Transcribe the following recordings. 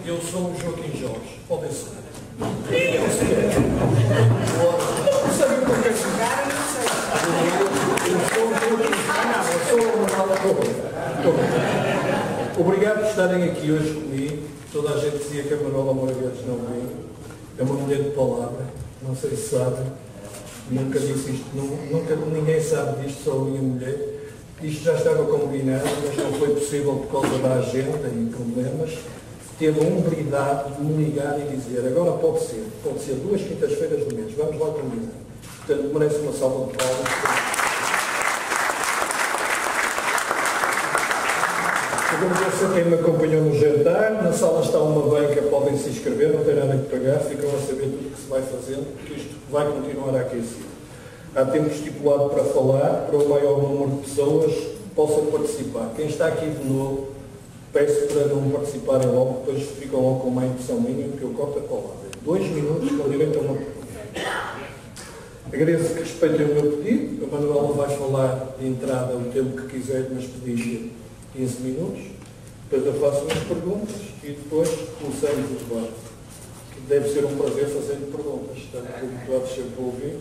Eu sou o Joaquim Jorge. Podem ser. Eu Obrigado por estarem aqui hoje comigo. Toda a gente dizia que a Manuela Moura Guedes não vem. É uma mulher de palavra. Não sei se sabe. Nunca disse isto. Nunca ninguém sabe disto, só a minha mulher. Isto já estava combinado, mas não foi possível por causa da agenda e problemas. Teve a humildade de me ligar e dizer, agora pode ser 2 quintas-feiras do mês, vamos lá combinar. Portanto, merece uma salva de palmas. Agradeço a quem me acompanhou no jantar. Na sala está uma banca, podem se inscrever, não tem nada que pagar, ficam a saber tudo o que se vai fazendo, porque isto vai continuar a aquecer. Há tempo estipulado para falar, para o maior número de pessoas possam participar. Quem está aqui de novo, peço para não participarem logo, depois ficam logo com uma impressão mínima, porque eu corto a palavra. 2 minutos com direito a uma pergunta. Agradeço que respeitem o meu pedido. A Manuela vai falar de entrada o tempo que quiser, mas pedi 15 minutos. Depois eu faço umas perguntas e depois começamos o debate. Deve ser um prazer fazer perguntas. Estamos habituados sempre a ouvir.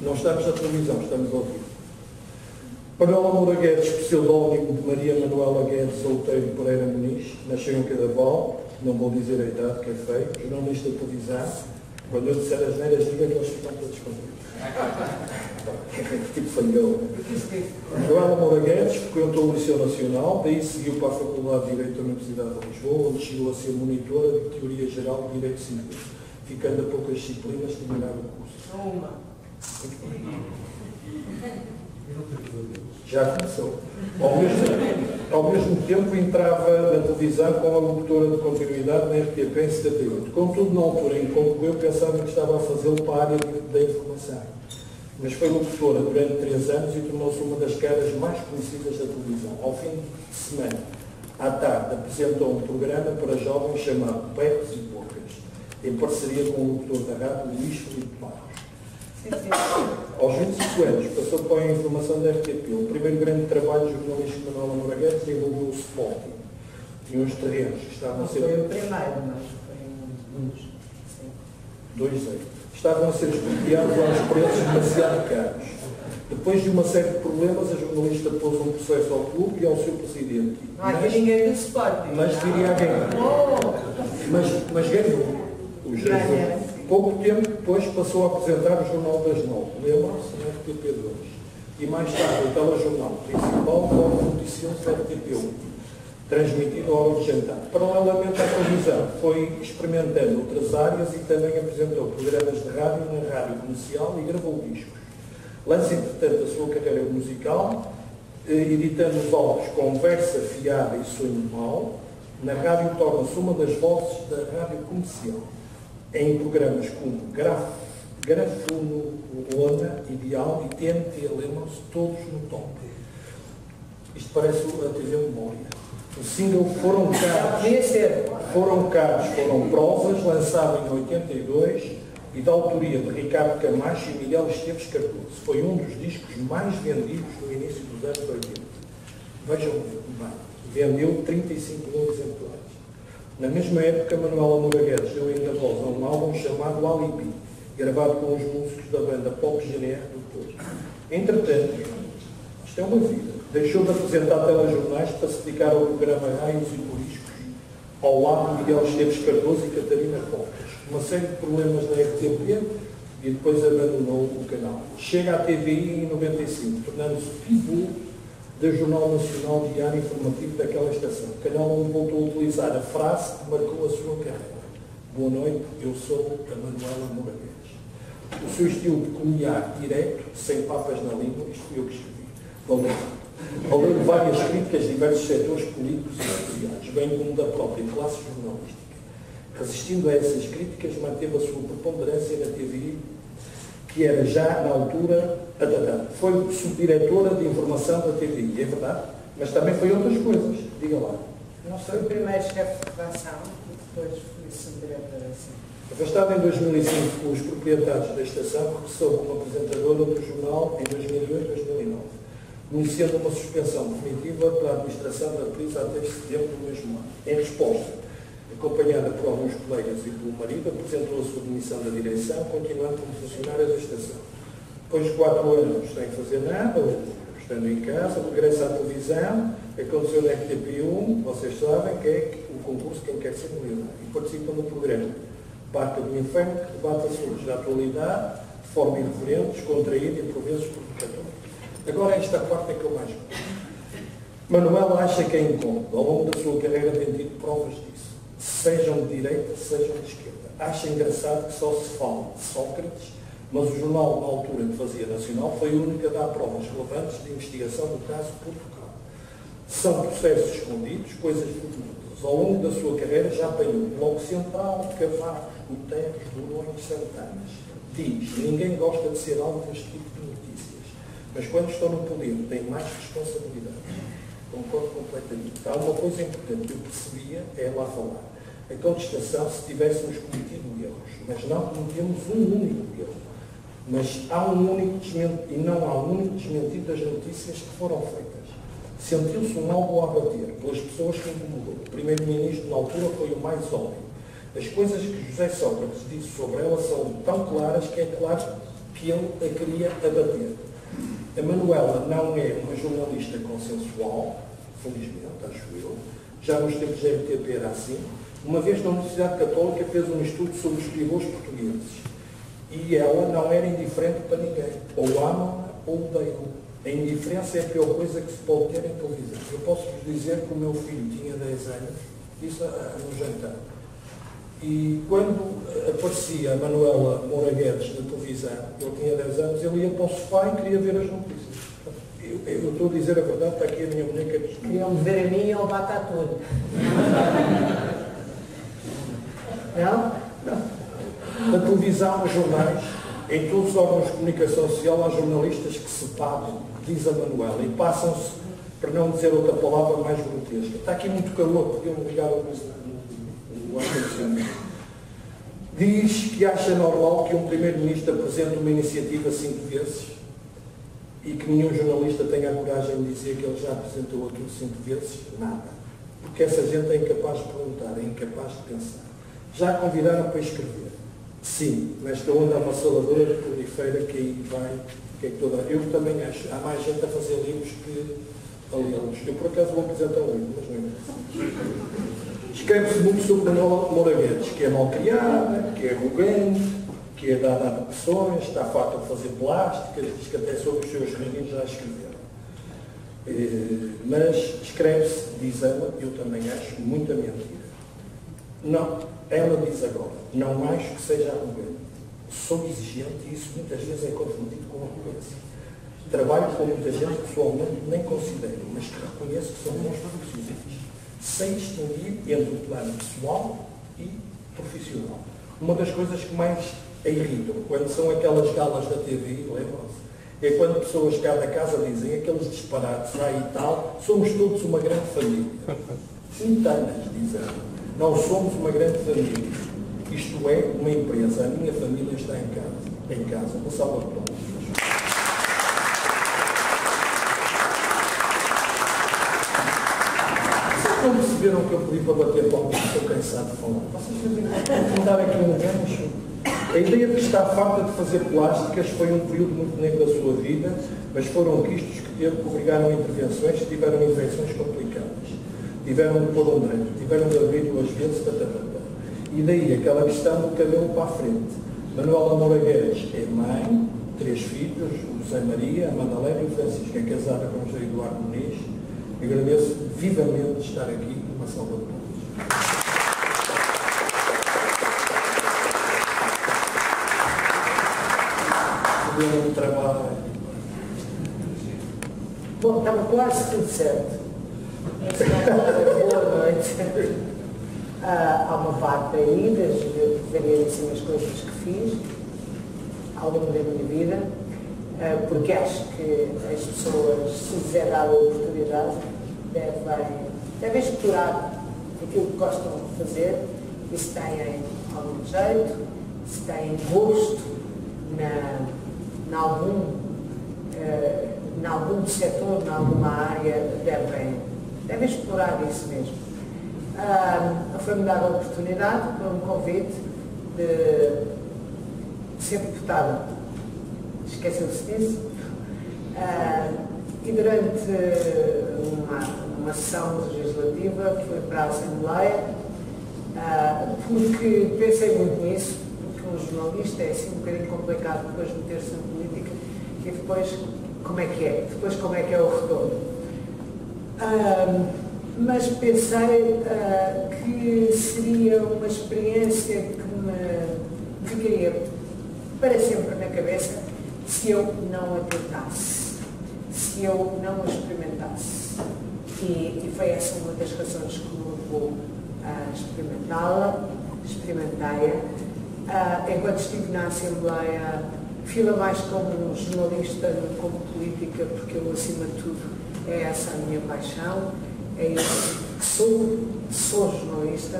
Não estamos na televisão, estamos a ouvir. Manuela Moura Guedes, pseudónimo de Maria Manuela Guedes Outeiro Pereira Muniz, nasceu em Cadaval, não vou dizer a idade que é feio, jornalista de televisão. Quando eu disser as neiras, diga que eles ficam todos comigo. Tipo falhou. Manuela Moura Guedes frequentou o Liceu Nacional, daí seguiu para a Faculdade de Direito da Universidade de Lisboa, onde chegou a ser monitora de Teoria Geral de Direito Civil, ficando a poucas disciplinas de terminar o curso. Uma. Já começou. Ao mesmo tempo entrava na televisão com a locutora de continuidade na RTP em 78. Contudo, na altura em que concluiu, pensava que estava a fazê-lo para a área da informação. Mas foi locutora durante 3 anos e tornou-se uma das caras mais conhecidas da televisão. Ao fim de semana, à tarde, apresentou um programa para jovens chamado Becos e Bocas, em parceria com o locutor da rádio Luís Filipe Barros. Aos 25 anos, passou para a informação da RTP. O primeiro grande trabalho jornalístico de Manuela Moura Guedes envolveu o Sporting. Tinha uns terrenos que estavam a ser... Foi o primeiro, mas foi um dos... 2 anos. Estavam a ser expropriados a uns preços demasiado caros. Depois de uma série de problemas, a jornalista pôs um processo ao clube e ao seu presidente. Mas ninguém do Sporting. Mas viria a ganhar. Mas ganhou. Pouco tempo depois passou a apresentar o Jornal das 9, lembram-se, na RTP2. E mais tarde o telejornal principal como noticioso da RTP1, transmitido ao hora de jantar. Paralelamente à televisão, foi experimentando outras áreas e também apresentou programas de rádio na rádio comercial e gravou discos. Lança, entretanto, a sua carreira musical, editando os álbuns Conversa Fiada e Sonho Mau. Na rádio torna-se uma das vozes da rádio comercial, em programas como Grafuno, Lona, Ideal e TNT, lembram-se, todos no top. Isto parece a TV Memória. O single Foram Caros, Foram Provas, lançado em 82 e da autoria de Ricardo Camacho e Miguel Esteves Cardoso. Foi um dos discos mais vendidos no início dos anos 80. Vejam bem, vendeu 35 mil exemplares. Na mesma época, Manuela Moura Guedes deu ainda voz a um álbum chamado Alibi, gravado com os músicos da banda Pop GNR do Porto. Entretanto, isto é uma vida, deixou de apresentar telejornais para se dedicar ao programa Raios e Turiscos, ao lado de Miguel Esteves Cardoso e Catarina Copos. Uma série de problemas na RTP e depois abandonou o canal. Chega à TVI em 95, tornando-se pivô do Jornal Nacional Diário Informativo daquela estação. O canal onde voltou a utilizar a frase que marcou a sua carreira. Boa noite, eu sou a Manuela Moura Guedes. O seu estilo peculiar, direto, sem papas na língua, isto fui eu que escrevi. Ao ler várias críticas de diversos setores políticos e sociais, bem como da própria classe jornalística. Resistindo a essas críticas, manteve a sua preponderância na TVI, que era já, na altura, foi subdiretora de informação da TVI, é verdade, mas também foi outras coisas, diga lá. Não foi o primeiro chefe de redação, e depois fui subdiretora, assim. Afastada em 2005 com os proprietários da estação, regressou como apresentadora do jornal em 2008 e 2009, iniciando uma suspensão definitiva para a administração da Prisa até setembro do mesmo ano. Em resposta, Acompanhada por alguns colegas e pelo marido, apresentou a sua demissão da direção, continuando como funcionária da estação. Depois de 4 anos sem fazer nada, estando em casa, regressa à televisão, aconteceu na RTP1, vocês sabem que é o concurso Quem Quer Ser Milionário, e participam do programa Barca do Inferno, que debate assuntos da atualidade, de forma irreverente, descontraída e por vezes provocadora. Agora esta parte é que eu mais gosto. Manuela acha que é incómodo. Ao longo da sua carreira tem tido provas disso. Sejam de direita, sejam de esquerda. Acha engraçado que só se fala de Sócrates, mas o jornal, na altura que fazia Nacional, foi o único a dar provas relevantes de investigação do caso Portugal. São processos escondidos, coisas futuras. Ao longo da sua carreira já apanhou Bloco Central, Cavaco, Guterres, Durões, Santanas. Diz, ninguém gosta de ser alvo deste tipo de notícias, mas quando estão no poder têm mais responsabilidades. Concordo completamente. Há uma coisa importante que eu percebia, é lá falar. A contestação, se tivéssemos cometido erros, mas não cometemos um único erro. Mas há um único desmentido, e não há um único desmentido das notícias que foram feitas. Sentiu-se um algo a abater pelas pessoas que incomodou. O primeiro-ministro, na altura, foi o mais óbvio. As coisas que José Sócrates disse sobre ela são tão claras que é claro que ele a queria abater. A Manuela não é uma jornalista consensual, felizmente, acho eu. Já nos tempos da RTP era assim. Uma vez na Universidade Católica fez um estudo sobre os pivôs portugueses. E ela não era indiferente para ninguém. Ou amam ou odeiam. A indiferença é a pior coisa que se pode ter em televisão. Eu posso-vos dizer que o meu filho tinha 10 anos, isso no jantar. E quando aparecia a Manuela Moura Guedes na televisão, ele tinha 10 anos, ele ia para o sofá e queria ver as notícias. Eu estou a dizer a verdade, está aqui a minha boneca. Queriam-me ver a mim e ao Batatune. Não? Não. Na televisão, nos jornais, em todos os órgãos de comunicação social, há jornalistas que se pagam, diz a Manuela, e passam-se, para não dizer outra palavra mais grotesca. Está aqui muito calor, porque eu não ligava o ar-condicionado. Diz que acha normal que um primeiro-ministro apresente uma iniciativa 5 vezes e que nenhum jornalista tenha a coragem de dizer que ele já apresentou aquilo 5 vezes. Nada. Porque essa gente é incapaz de perguntar, é incapaz de pensar. Já a convidaram para escrever. Sim, nesta onda avassaladora de prolifera que aí vai, que é que toda... Eu também acho. Há mais gente a fazer livros que a lê-los. Eu, por acaso, vou apresentar um livro, mas não é. Escreve-se muito sobre Manuela Moura Guedes, que é malcriada, que é arrogante, que é dada a depressões, está farta de fazer plásticas, diz que até sobre os seus reinos já escreveram. Mas escreve-se, diz ela, eu também acho, muita mentira. Não, ela diz agora, não acho que seja arrogante. Sou exigente e isso muitas vezes é confundido com arrogância. Trabalho com muita gente que pessoalmente nem considero, mas que reconheço que são bons profissionais, sem distinguir entre o plano pessoal e profissional. Uma das coisas que mais a irritam, quando são aquelas galas da TV, lembram-se, é quando pessoas cá da casa dizem aqueles disparates aí e tal, somos todos uma grande família. Centenas, dizem, não somos uma grande família. Isto é uma empresa, a minha família está em casa, uma salva de palmas. Não perceberam que eu pedi para bater palmas, estou cansado de falar. Vocês querem dar aqui um gancho? A ideia de que está farta de fazer plásticas foi um período muito negro da sua vida, mas foram quistos que teve que obrigaram a intervenções, tiveram infecções complicadas, tiveram de pôr um dreno, tiveram de abrir 2 vezes, e daí aquela questão do cabelo para a frente. Manuela Moura Guedes é mãe, 3 filhos, o José Maria, a Madalena e o Francisco, é casada com o José Eduardo Muniz. Agradeço vivamente de estar aqui, uma salva de palmas. Um trabalho. Bom, estava quase tudo certo. Boa noite. Há uma parte aí das variedíssimas coisas que fiz ao longo da minha vida, porque acho que as pessoas, se lhes é dada a oportunidade, devem explorar aquilo que gostam de fazer e se têm algum jeito, se têm gosto em algum setor, em alguma área, devem explorar isso mesmo. foi-me dada a oportunidade, por um convite, de ser deputada. Esqueceu-se disso. E durante uma sessão legislativa fui para a Assembleia, porque pensei muito nisso, porque um jornalista é assim um bocadinho complicado depois meter-se na política e depois como é que é? Depois como é que é o retorno? Mas pensei que seria uma experiência que me ficaria para sempre na cabeça se eu não a tentasse, se eu não a experimentasse. E foi essa uma das razões que me levou a experimentá-la, experimentei-a. Enquanto estive na Assembleia, fila mais como jornalista do que como política, porque eu, acima de tudo, é essa a minha paixão, é isso que sou jornalista,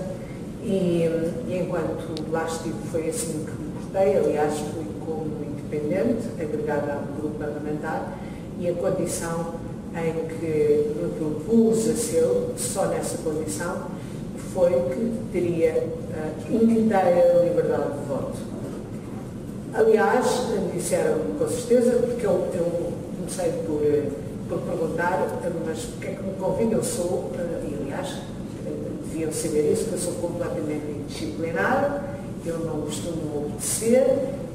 e enquanto lá estive foi assim que me portei. Aliás, fui como independente, agregada a um grupo parlamentar, e a condição em que me propus a ser, só nessa condição, foi que teria inteira liberdade de voto. Aliás, disseram-me com certeza, porque eu comecei por perguntar, mas porque é que me convida? Eu sou, e aliás, deviam saber isso, que eu sou completamente indisciplinada, eu não costumo obedecer,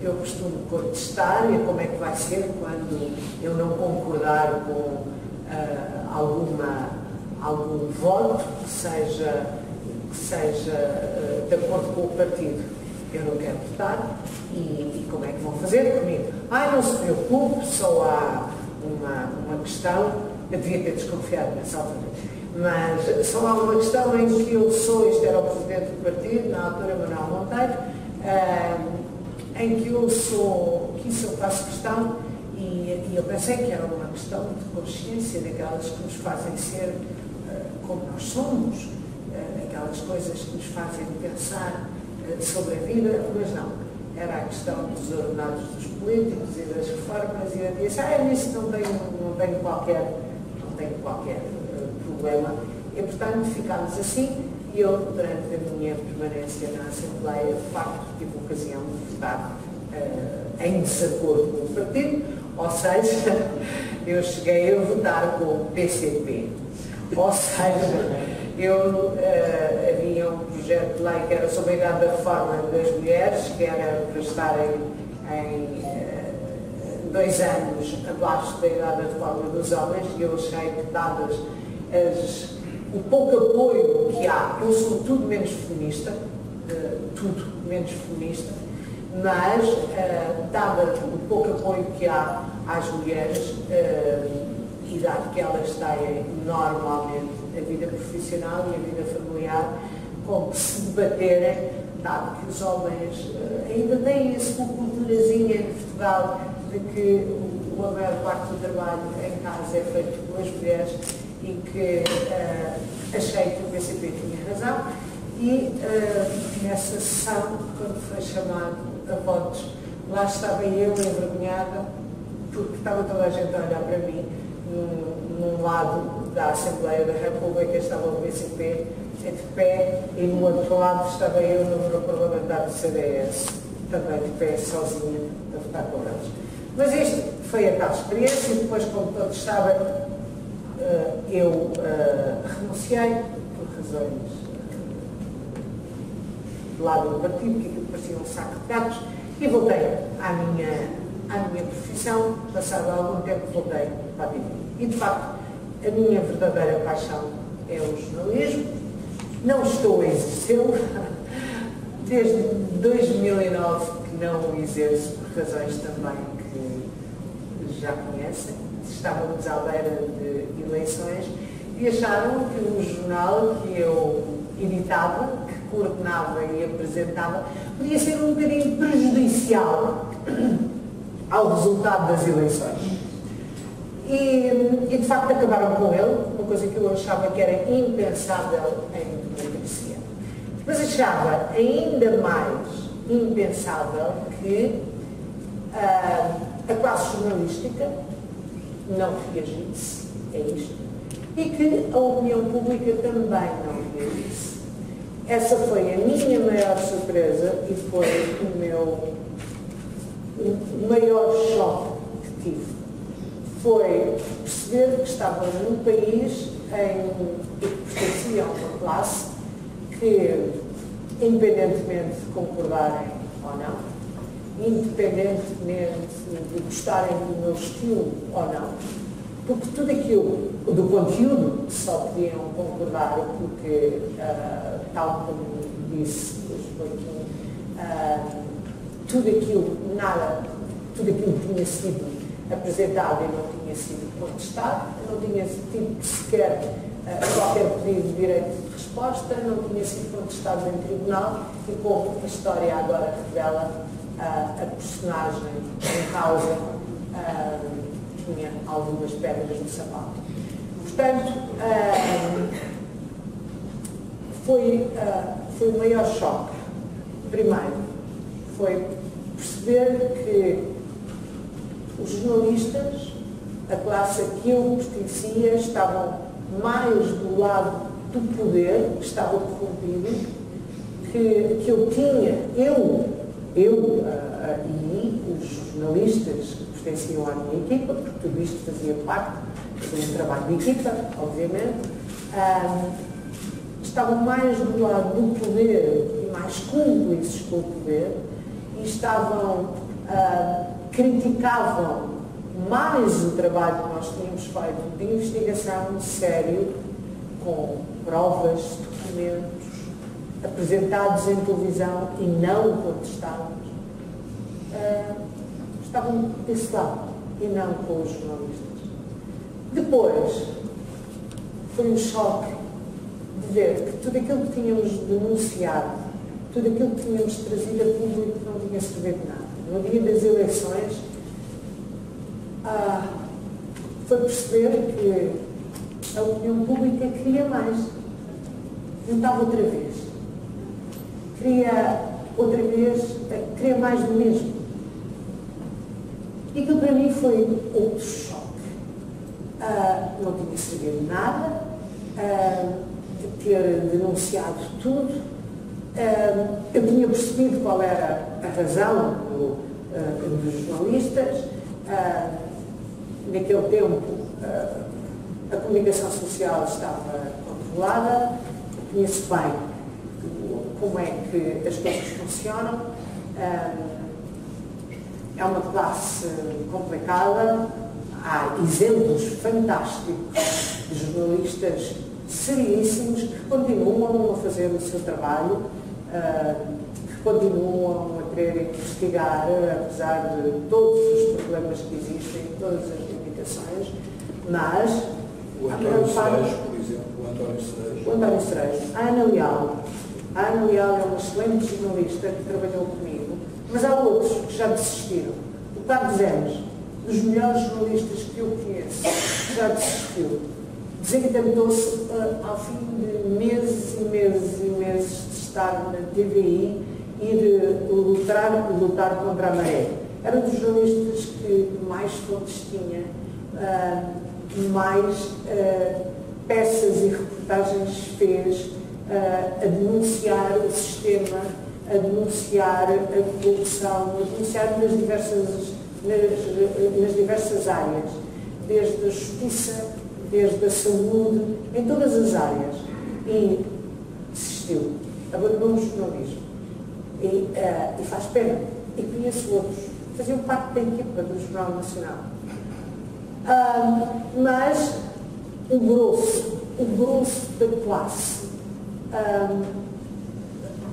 eu costumo contestar, e como é que vai ser quando eu não concordar com algum voto que seja de acordo com o partido. Eu não quero votar, e como é que vão fazer comigo? Não se preocupe, só há uma questão, eu devia ter desconfiado nessa altura, mas só há uma questão em que eu sou, isto era o presidente do partido, na altura Manuel Monteiro, em que isso eu faço questão, e eu pensei que era uma questão de consciência, daquelas que nos fazem ser como nós somos, aquelas coisas que nos fazem pensar sobre a vida, mas não. Era a questão dos ordenados dos políticos e das reformas, e eu disse, nisso não tenho qualquer problema. E, portanto, ficámos assim, e eu, durante a minha permanência na Assembleia, de facto, tive ocasião de votar em desacordo com o partido, ou seja, eu cheguei a votar com o PCP. Ou seja, havia um projeto de lei que era sobre a idade da reforma das mulheres, que era para estarem em 2 anos abaixo da idade da reforma dos homens, e eu achei que, dadas o pouco apoio que há, eu sou tudo menos feminista, mas, dado o pouco apoio que há às mulheres, e dado que elas têm normalmente a vida profissional e a vida familiar, com que se debaterem, dado que os homens ainda têm essa culturazinha em Portugal de que a maior parte do trabalho em casa é feito pelas mulheres, e que achei que o PCP tinha razão, e nessa sessão, quando foi chamado a votos, lá estava eu envergonhada, porque estava toda a gente a olhar para mim. Num lado da Assembleia da República estava o PCP de pé, e no outro lado estava eu, no grupo parlamentar do CDS, também de pé, sozinha, a votar com eles. Mas isto foi a tal experiência, e depois, como todos sabem, eu renunciei por razões do lado do partido, que aquilo parecia um saco de gatos, e voltei à minha profissão. Passado algum tempo voltei para a vida. E, de facto, a minha verdadeira paixão é o jornalismo. Não estou a exercê-lo. Desde 2009 que não o exerço, por razões também que já conhecem. Estávamos à beira de eleições e acharam que o jornal que eu editava, que coordenava e apresentava, podia ser um bocadinho prejudicial ao resultado das eleições. E de facto acabaram com ele, uma coisa que eu achava que era impensável em democracia. Mas achava ainda mais impensável que a classe jornalística não reagisse a isto, e que a opinião pública também não reagisse. essa foi a minha maior surpresa e foi o maior choque que tive. Foi perceber que estávamos num país que pertencia a uma classe que, independentemente de concordarem ou não, independentemente de gostarem do meu estilo ou não, porque tudo aquilo do conteúdo só podiam concordar porque, tal como disse o Joaquim, tudo aquilo tinha sido apresentado e não tinha sido contestado, não tinha tido sequer qualquer pedido de direito de resposta, não tinha sido contestado em tribunal e como a história agora revela, a personagem em causa tinha algumas pedras no sapato. Portanto, foi o maior choque. Primeiro, foi perceber que os jornalistas, a classe a que eu pertencia, estavam mais do lado do poder, que estava corrompido, que eu tinha, e os jornalistas que pertenciam à minha equipa, porque tudo isto fazia parte do trabalho de equipa, obviamente, estavam mais do lado do poder e mais cúmplices com o poder e criticavam mais o trabalho que nós tínhamos feito de investigação sério, com provas, documentos, apresentados em televisão e não contestados. Estavam desse lado e não com os jornalistas. Depois, foi um choque de ver que tudo aquilo que tínhamos denunciado, tudo aquilo que tínhamos trazido a público não tinha servido de nada. No dia das eleições, foi perceber que a opinião pública queria mais. Não estava outra vez. Queria mais do mesmo. E aquilo para mim foi outro choque. Não tinha servido de nada, de ter denunciado tudo. Eu tinha percebido qual era a razão dos jornalistas. Naquele tempo, a comunicação social estava controlada, conheço bem como é que as coisas funcionam. É uma classe complicada, há exemplos fantásticos de jornalistas seríssimos que continuam a fazer o seu trabalho, que continuam a querer investigar, apesar de todos os problemas que existem, todas as limitações, mas... O António Cerejo, por exemplo, o António Cerejo. A Ana Leal é uma excelente jornalista que trabalhou comigo, mas há outros que já desistiram. O Carlos Enes, dos melhores jornalistas que eu conheço, já desistiu. Desencantou-se ao fim de meses e meses e meses de estar na TVI e de lutar contra a maré. Era um dos jornalistas que mais fontes tinha, mais peças e reportagens fez a denunciar o sistema, a denunciar a corrupção, a denunciar nas diversas áreas, desde a justiça, desde a saúde, em todas as áreas. E desistiu, abandonou o jornalismo. E faz pena. E conheço outros. Faziam parte da equipa do Jornal Nacional. Mas o grosso da classe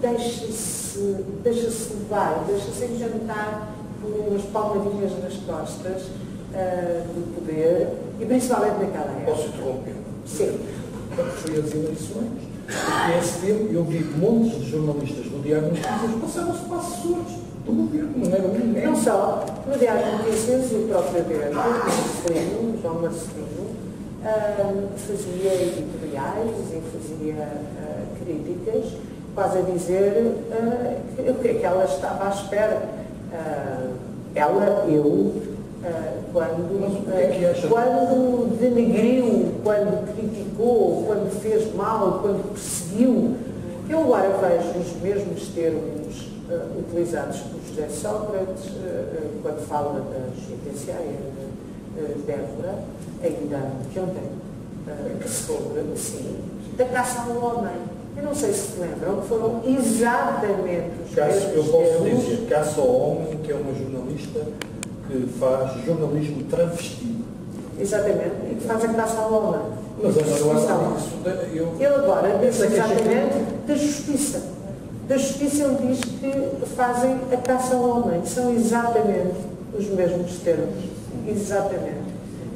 deixa-se levar, deixa-se enjantar por umas palmadinhas nas costas do poder e principalmente naquela época. Posso interromper? Sim. Quando foi as eleições, nesse tempo eu vi montes de jornalistas do Diário de Notícias passaram-se para assessores do governo, não era um nem. Não só, no Diário de Notícias, o próprio diretor, o João Marcelino, fazia editoriais e fazia críticas, quase a dizer o que é que ela estava à espera. Quando denegriu, quando criticou, quando fez mal, quando perseguiu Eu agora vejo os mesmos termos utilizados por José Sócrates quando fala da penitenciária de Évora, ainda que ontem, sobre, sim, da caça ao homem. Eu não sei se se lembram, foram exatamente os mesmos Eu posso termos. dizer Caça ao Homem, que é uma jornalista que faz jornalismo travestido. Exatamente, e que faz a caça ao homem. Mas agora isso, Ele agora diz exatamente da justiça. Da justiça ele diz que fazem a caça ao homem. São exatamente os mesmos termos. Exatamente.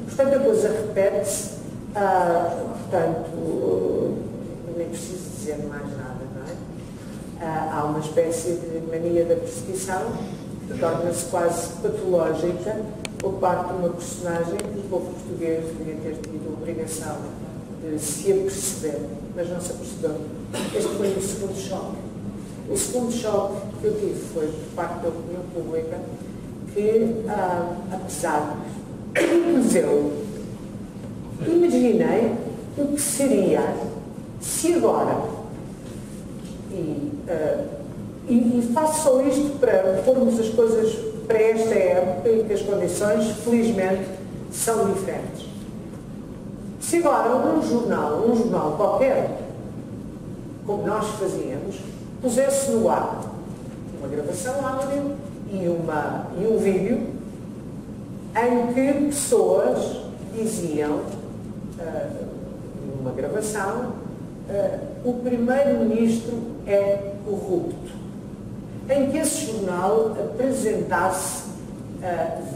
Portanto, a coisa repete-se. Portanto, nem preciso dizer mais nada, não é? Há uma espécie de mania da perseguição que torna-se quase patológica por parte de uma personagem que o povo português devia ter tido a obrigação de se aperceber, mas não se apercebeu. Este foi o segundo choque. O segundo choque que eu tive foi por parte da opinião pública que, apesar de eu imaginei o que seria se agora, e faço só isto para pormos as coisas para esta época em que as condições, felizmente, são diferentes. Se agora um jornal qualquer, como nós fazíamos, pusesse no ar uma gravação áudio e um vídeo em que pessoas diziam, numa gravação, o primeiro-ministro é corrupto, em que esse jornal apresentasse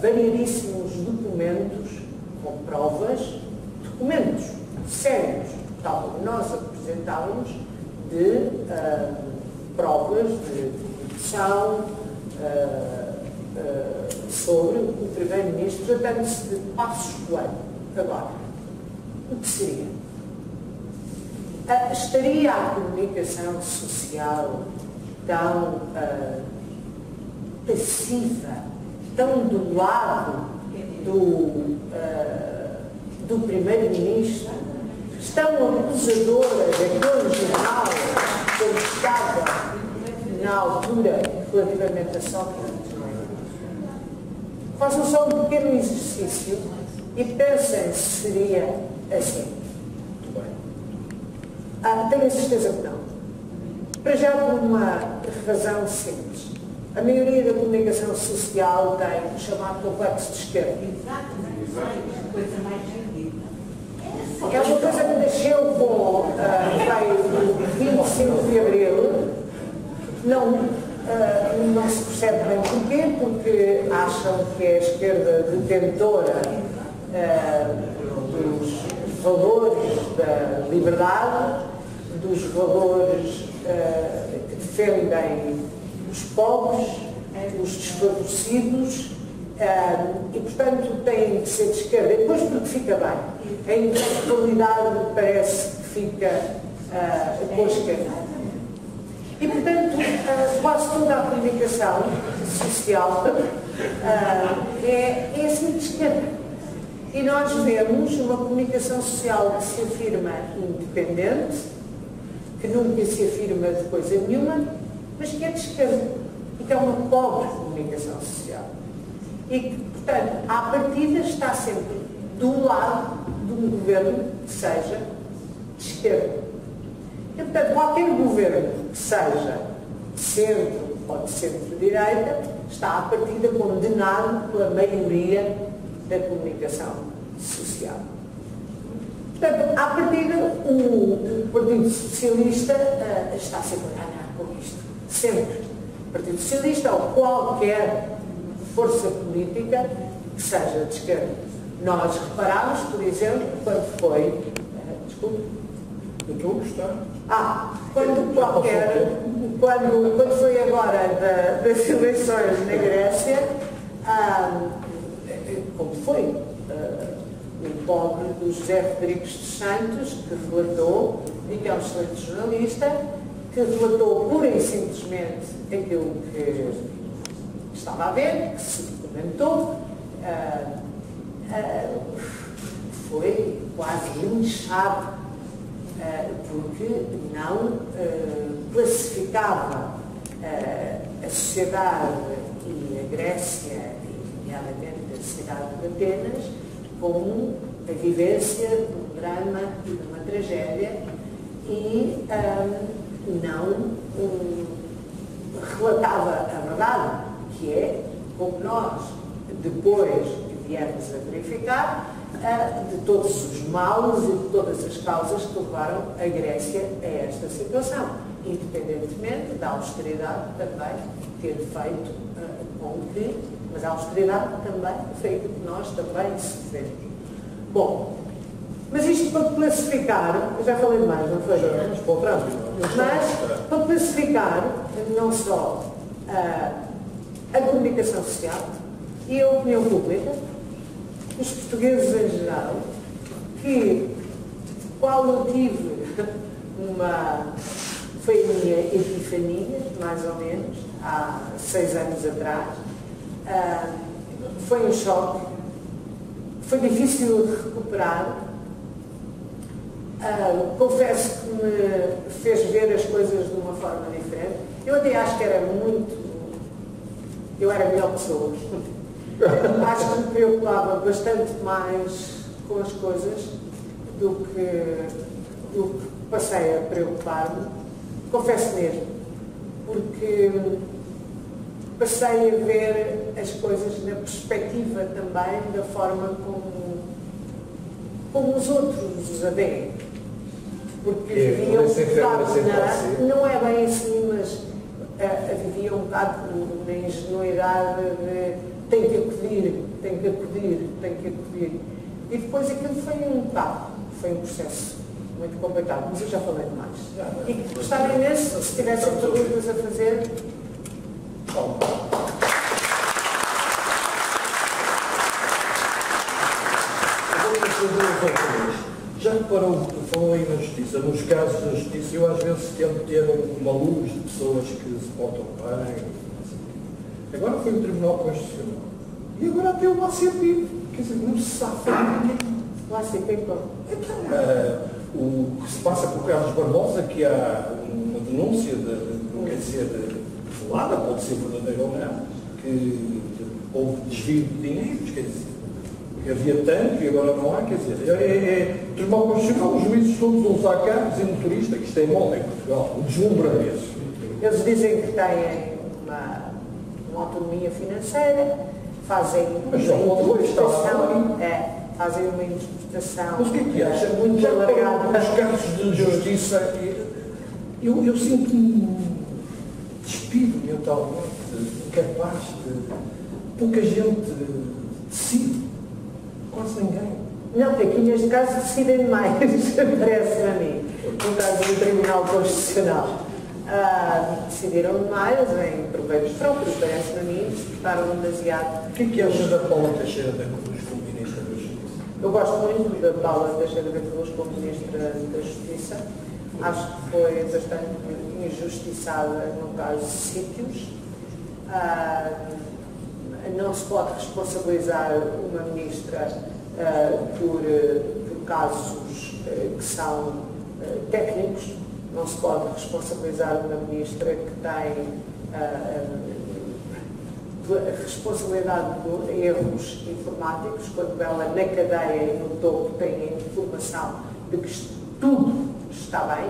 variadíssimos documentos com provas, documentos sérios, tal como nós apresentávamos, de provas de corrupção sobre o primeiro-ministro, tratando-se de Passos Coelho. Agora, o que seria? Estaria a comunicação social tão passiva, tão do lado do primeiro-ministro, tão acusadora daquele jornal como estava na altura relativamente a Sócrates? Façam só um pequeno exercício e pensem se seria assim. Muito bem. Tenho a certeza que não. Para já por uma razão simples. A maioria da comunicação social tem o chamado complexo de esquerda. Exatamente. Coisa mais ridícula. É uma coisa que nasceu com o 25 de Abril. Não se percebe bem porquê, porque acham que é a esquerda detentora dos valores da liberdade, dos valores que defendem os pobres, os desfavorecidos, e portanto têm que ser de esquerda. E depois porque fica bem. A intelectualidade parece que fica com a esquerda. E, portanto, quase toda a comunicação social é assim de esquerda. E nós vemos uma comunicação social que se afirma independente, que nunca se afirma de coisa nenhuma, mas que é de esquerda. E que é uma pobre comunicação social. E que, portanto, à partida está sempre do lado de um governo que seja de esquerda. E, portanto, qualquer governo que seja de centro ou de centro-direita está, à partida, condenado pela maioria da comunicação social. Portanto, à partida, o Partido Socialista está sempre a ganhar com isto. Sempre. O Partido Socialista ou qualquer força política que seja de esquerda. Nós reparámos, por exemplo, quando foi... desculpe. Eu estou a gostar. Quando foi agora das eleições na Grécia, como foi o pobre do José Rodrigues dos Santos, que relatou, e que é um excelente jornalista, que relatou pura e simplesmente aquilo que estava a ver, que se documentou, foi quase linchado porque não classificava a sociedade e a Grécia, e nomeadamente a cidade de Atenas, como a vivência de um drama e de uma tragédia e não relatava a verdade, que é, como nós depois viemos a verificar, de todos os males e de todas as causas que levaram a Grécia a esta situação, independentemente da austeridade também ter feito com que, mas a austeridade também feito que nós também sofremos. Bom, mas isto para classificar, eu já falei demais, não foi? Mas para classificar não só a comunicação social e a opinião pública, os portugueses em geral, que qual eu tive foi a minha epifania, mais ou menos, há 6 anos atrás, foi um choque, foi difícil de recuperar, confesso que me fez ver as coisas de uma forma diferente. Eu até acho que eu era a melhor pessoa. Acho que me preocupava bastante mais com as coisas do que passei a preocupar-me, confesso mesmo, porque passei a ver as coisas na perspectiva também da forma como os outros a veem. Porque viviam um bocado não é bem assim, mas vivia um bocado na ingenuidade de tem que acudir. E depois aquilo foi um processo muito complicado, mas eu já falei demais. E gostava imenso, se tivessem perguntas a fazer. Já falou aí na justiça, nos casos da justiça, eu às vezes tento ter uma luz de pessoas que se portam bem. Agora foi o Tribunal Constitucional. E agora até o ACP. Quer dizer, não se sabe ninguém. O ACP como? O que se passa com o Carlos Barbosa, que há uma denúncia quer dizer, velada, pode ser verdadeira ou não, que houve desvio de dinheiros, quer dizer, que havia tanto e agora não há, quer dizer, o Tribunal Constitucional, os juízes todos a usar carros e motoristas, que isto é moda em Portugal, um deslumbramento. Eles dizem que têm uma autonomia financeira, fazem uma interpretação, fazem uma interpretação. Mas o que é acha? Muito alargada. Nos casos de justiça, eu sinto-me despido mentalmente, incapaz de. Pouca gente decide, quase ninguém. Não, aqui neste caso decidem mais, parece-me a mim, no caso do Tribunal Constitucional. Decidiram mais em proveitos próprios, parece-me a mim, se portaram demasiado. O que achas da Paula Teixeira da Cruz como Ministra da Justiça? Eu gosto muito da Paula Teixeira da Cruz como Ministra da Justiça. Acho que foi bastante injustiçada no caso de sítios. Não se pode responsabilizar uma Ministra por casos que são técnicos. Não se pode responsabilizar uma Ministra que tem a responsabilidade de erros informáticos, quando ela na cadeia e no topo tem a informação de que tudo está bem.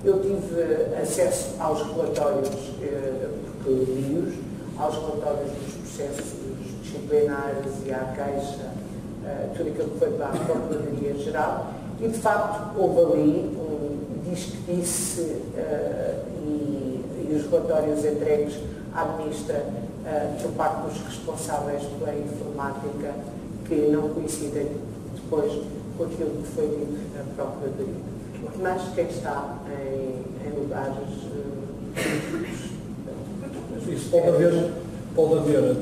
Eu tive acesso aos relatórios, porque li-os, aos relatórios dos processos disciplinares e à queixa, tudo aquilo que foi para a Procuradoria Geral, e de facto houve ali diz-que-disse e os relatórios entregues à Ministra por parte dos responsáveis pela informática que não coincidem depois com aquilo que foi dito na Procuradoria. Mas quem está em lugares isso pode haver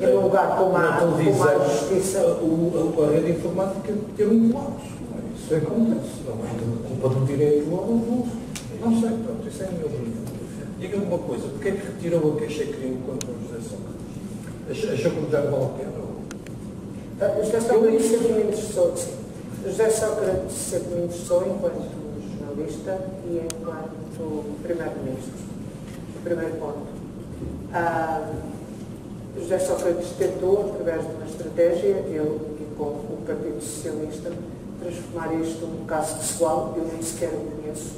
em um lugar com a justiça. A rede informática ter um colapso. Isso acontece. Não é culpa do direito ao abuso. Não sei, pronto, isso é a minha opinião. Diga-me uma coisa, porquê é que retirou a queixa-crime contra o José Sócrates? Achou que já vale a pena? José Sócrates sempre me interessou, sim. José Sócrates sempre me interessou enquanto jornalista jornalista e enquanto primeiro-ministro. O primeiro ponto. José Sócrates tentou, através de uma estratégia, ele e com o Partido Socialista, transformar isto num caso pessoal. Eu nem sequer o conheço,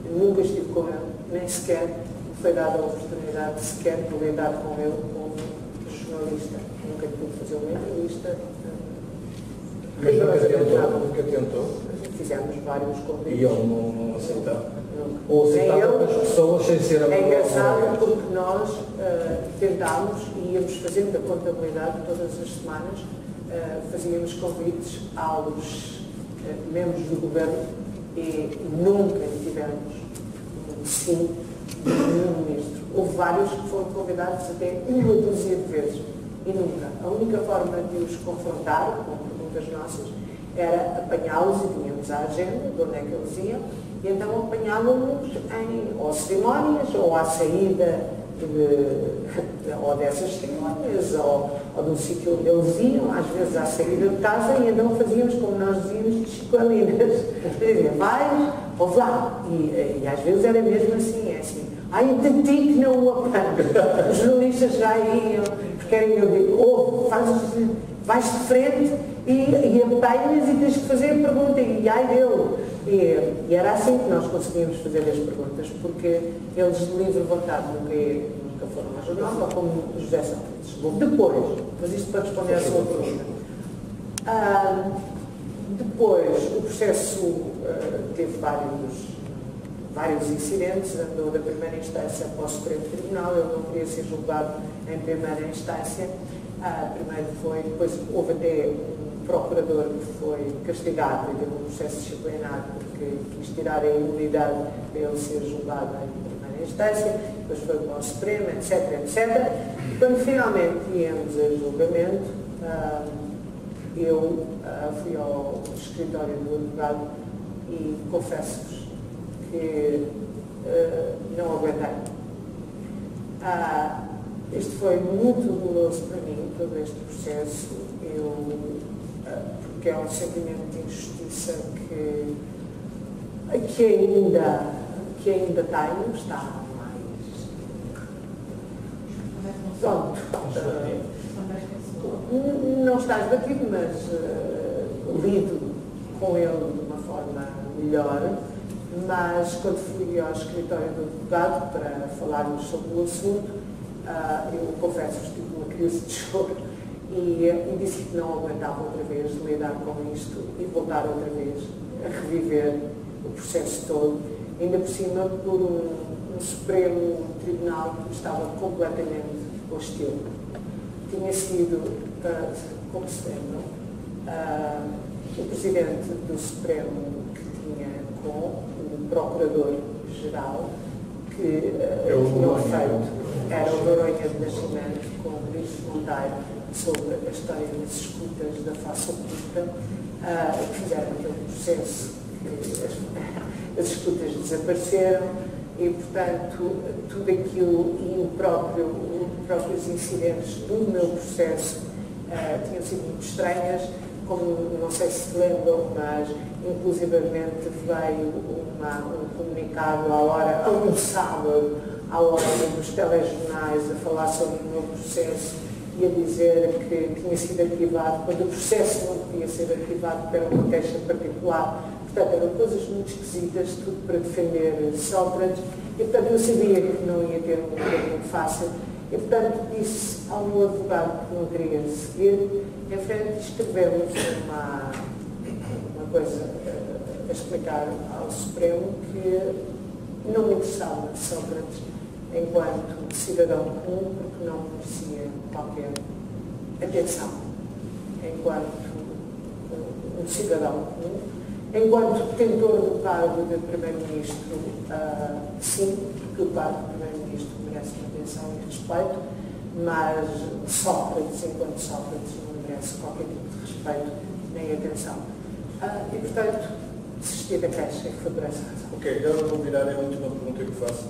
eu nunca estive com ele, nem sequer me foi dada a oportunidade sequer de lidar com ele como jornalista. Nunca pude fazer uma entrevista. Mas nunca tentou? Fizemos vários convites. E ele não aceitava? Nunca. Ou aceitava as pessoas sem ser a É engraçado porque nós tentámos e íamos fazendo a contabilidade todas as semanas, fazíamos convites aos membros do governo e nunca tivemos um sim de nenhum ministro. Houve vários que foram convidados até uma dúzia de vezes e nunca. A única forma de os confrontar com perguntas nossas era apanhá-los e tínhamos a agenda de onde é que eles iam e então apanhávamos em ou cerimónias ou à saída ou dessas cerimónias ou do sítio onde eles iam, às vezes à saída de casa, e então fazíamos como nós dizíamos, chicoalinas. Dizia, vai, ouve lá. E às vezes era mesmo assim, é assim. Ai, de ti que não o apanho. Os jornalistas já iam, querem eu digo, ouve, vais de frente e apanhas e tens que fazer a pergunta, e ai dele. E era assim que nós conseguíamos fazer as perguntas, porque eles de livre vontade nunca foram ao jornal, como José Sócrates. Depois, mas isto para responder à sua pergunta. Depois, o processo teve vários incidentes, andou da primeira instância para o Supremo Tribunal, ele não queria ser julgado em primeira instância. Primeiro foi, depois houve até um procurador que foi castigado e teve um processo disciplinar porque quis tirar a imunidade para ele ser julgado em primeira instância, depois foi para o Supremo, etc, etc. E quando finalmente íamos a julgamento, eu fui ao escritório do advogado e confesso-vos que não aguentei. Este foi muito doloroso para mim, todo este processo, porque é um sentimento de injustiça que ainda tenho, está mais... Pronto. Não está esbatido, mas lido com ele de uma forma melhor. Mas quando fui ao escritório do advogado para falarmos sobre o assunto, eu confesso que tive uma crise de choro e disse que não aguentava outra vez lidar com isto e voltar outra vez a reviver o processo todo, ainda por cima por um Supremo Tribunal que estava completamente hostil. Tinha sido, como se lembram, o Presidente do Supremo que tinha com o Procurador-Geral que tinham feito, era o Noronha de Nascimento com o Ministro Monteiro sobre a história das escutas da face oculta, que fizeram aquele processo que as escutas desapareceram e, portanto, tudo aquilo e os próprios incidentes do meu processo tinham sido muito estranhas, como não sei se lembram, mas inclusivamente veio um comunicado um sábado, à hora dos telejornais, a falar sobre o meu processo e a dizer que tinha sido arquivado, quando o processo não podia ser arquivado para uma queixa particular. Portanto, eram coisas muito esquisitas, tudo para defender Sócrates, e portanto eu sabia que não ia ter um tempo muito fácil, e portanto disse ao meu advogado que não queria seguir em frente, escrevemos uma coisa a explicar ao Supremo que não me interessava Sócrates enquanto cidadão comum, porque não merecia qualquer atenção enquanto um cidadão comum. Enquanto detentor do cargo de Primeiro-Ministro, sim, porque o cargo de Primeiro-Ministro merece atenção e respeito, mas Sócrates, enquanto Sócrates, não merece qualquer tipo de respeito nem atenção. E, portanto, desisti da queixa e foi por essa razão. Ok, agora vou virar a última pergunta que faço.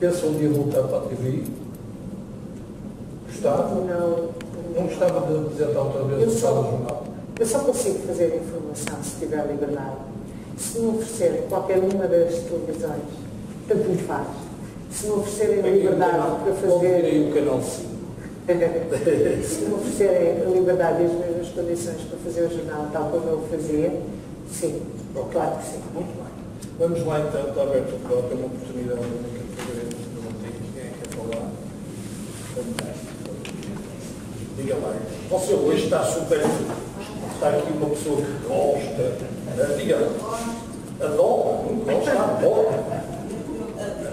Pensa um dia voltar para a TV? Gostava? Não gostava de apresentar outra vez o jornal? Eu só consigo fazer informação se tiver liberdade. Se me oferecerem qualquer uma das televisões, tanto me faz. Se me oferecerem a liberdade para fazer... o canal 5. Se me oferecerem a liberdade e as mesmas condições para fazer o jornal tal como eu fazia, sim, claro que sim. Muito bem. Vamos lá então, está aberto o próprio, é uma oportunidade única de fazermos perguntinhas. Quem é que quer falar? Fantástico. Diga lá. Você hoje está super... Está aqui uma pessoa que gosta. Diga lá. Adora, não gosta, adora.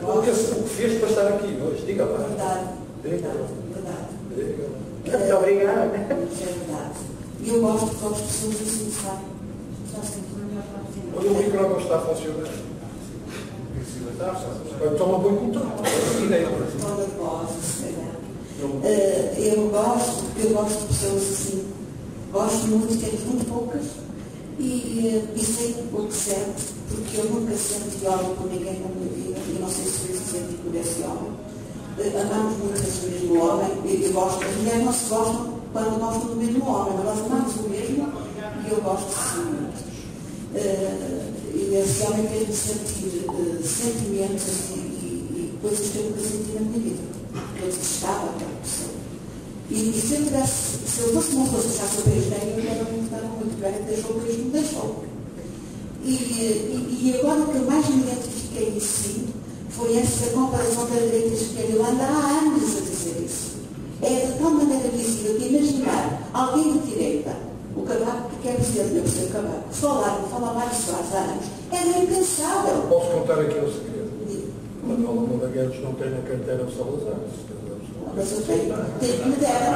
O que fez para estar aqui hoje? Diga lá. Verdade. Diga lá. Muito obrigada. É verdade. E eu gosto de pessoas assim, sabe? Já sempre melhor para a gente. Olha, o micrófono está a funcionar. Então uma boa encontrar. Quando eu gosto, se calhar. Eu gosto de pessoas assim. Gosto muito, tenho muito poucas. E sei o que sente, porque eu nunca senti ódio por ninguém na minha vida. E não sei se foi senti por esse homem. Amamos muito esse mesmo homem. Eu gosto. As mulheres não se gostam quando gostam do mesmo homem, mas nós amamos o mesmo e eu gosto de muito. E esse homem fez-me sentir sentimentos e coisas que eu nunca senti na minha vida. Eu detestava aquela pessoa. E sempre, se eu fosse uma pessoa que já soube bem, eu era muito bem, deixou o que me deixou. E agora o que eu mais me identifiquei em si foi esta comparação da direita e esquerda. Eu ando há anos a dizer isso. É de tal maneira visível que imaginar alguém de direita, o Cavaco, que quer dizer, eu sei o Cavaco, fala mais há anos, é impensável. Posso contar aqui um segredo? Manuel Moura Guedes não tem na carteira o Salazar. Mas eu tenho, me deram.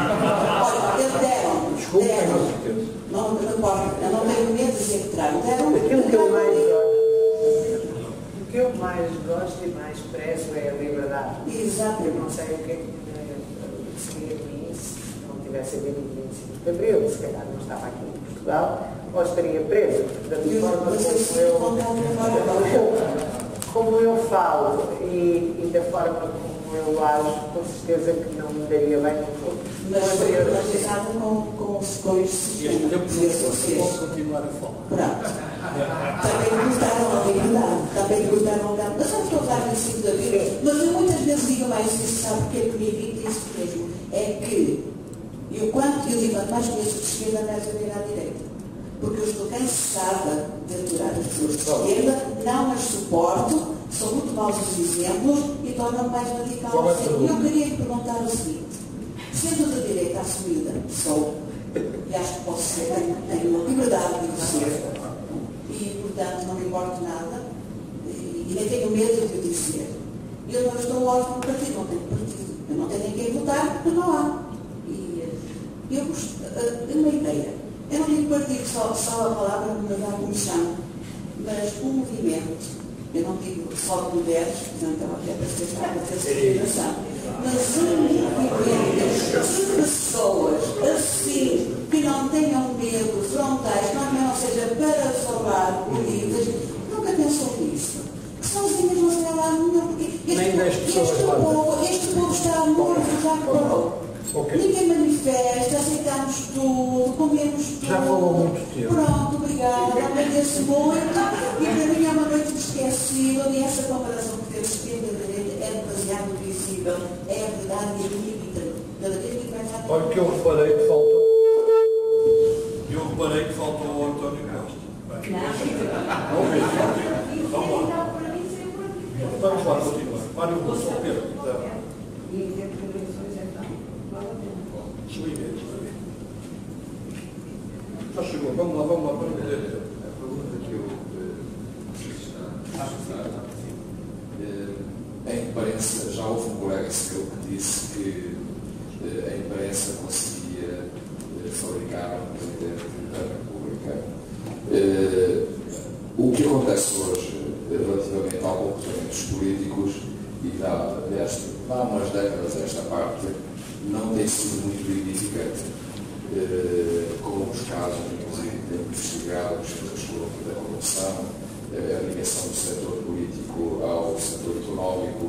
Olha, eles deram. Desculpa, deram. tenho certeza. Não posso, eu não tenho medo de dizer que trago. Deram. Aquilo que eu mais gosto, o que eu mais gosto e mais prezo é a liberdade. Exato. Eu não sei o que é que seria de mim se não tivesse havido o 25 de Abril, se calhar não estava aqui em Portugal, ou estaria preso. Da como eu falo e da forma como eu acho, com certeza que não me daria bem no futuro. Mas foi organizado com os dois. E este tempo não posso continuar a falar. Pronto. Também gritaram cá. Mas sabe que eu faço assim da vida? Mas eu muitas vezes digo mais isso, sabe porque é que me irrita isso mesmo? É que eu digo mais vezes de esquerda, mais eu digo à direita. Porque eu estou cansada de aturar as pessoas de esquerda, não as suporto, são muito maus os exemplos e tornam mais radical. Eu queria lhe perguntar o seguinte: sendo da direita assumida, sou, e acho que posso ser, tenho a liberdade de dizer, e portanto não me importo nada, e nem tenho medo de dizer. Eu não estou órfão do partido, não tenho partido. Eu não tenho ninguém votar, porque não há. E eu gosto de uma ideia. Eu não digo partido, só a palavra me dá comissão, mas um movimento. Eu não digo só de mulheres, não estava até para ser para discriminação, mas um movimento de pessoas assim, que não tenham medo, frontais, não seja para falar bonitas, nunca pensou nisso. Sozinhas não se lá nenhum, porque este povo está morto, já parou. Okay. Ninguém manifesta, aceitamos tudo, comemos tudo. Já falou muito tempo. Pronto, obrigada, agradeço muito. E para mim é uma noite esquecível e essa comparação que temos esquerda e direita é demasiado visível. É a verdade e a minha vida. Olha que eu reparei que faltou o António Costa. Não vejo. Vamos lá. Vamos lá, continuar. Mário São Pedro. Já chegou, vamos lá, para o direito. A pergunta que eu a imprensa, já houve um colega seu que disse que a imprensa conseguia fabricar um presidente da República. O que acontece hoje relativamente a comportamentos políticos e aliás, há umas décadas esta parte não tem sido muito dignificante, com os casos, inclusive, investigados da corrupção, a ligação do setor político ao setor económico,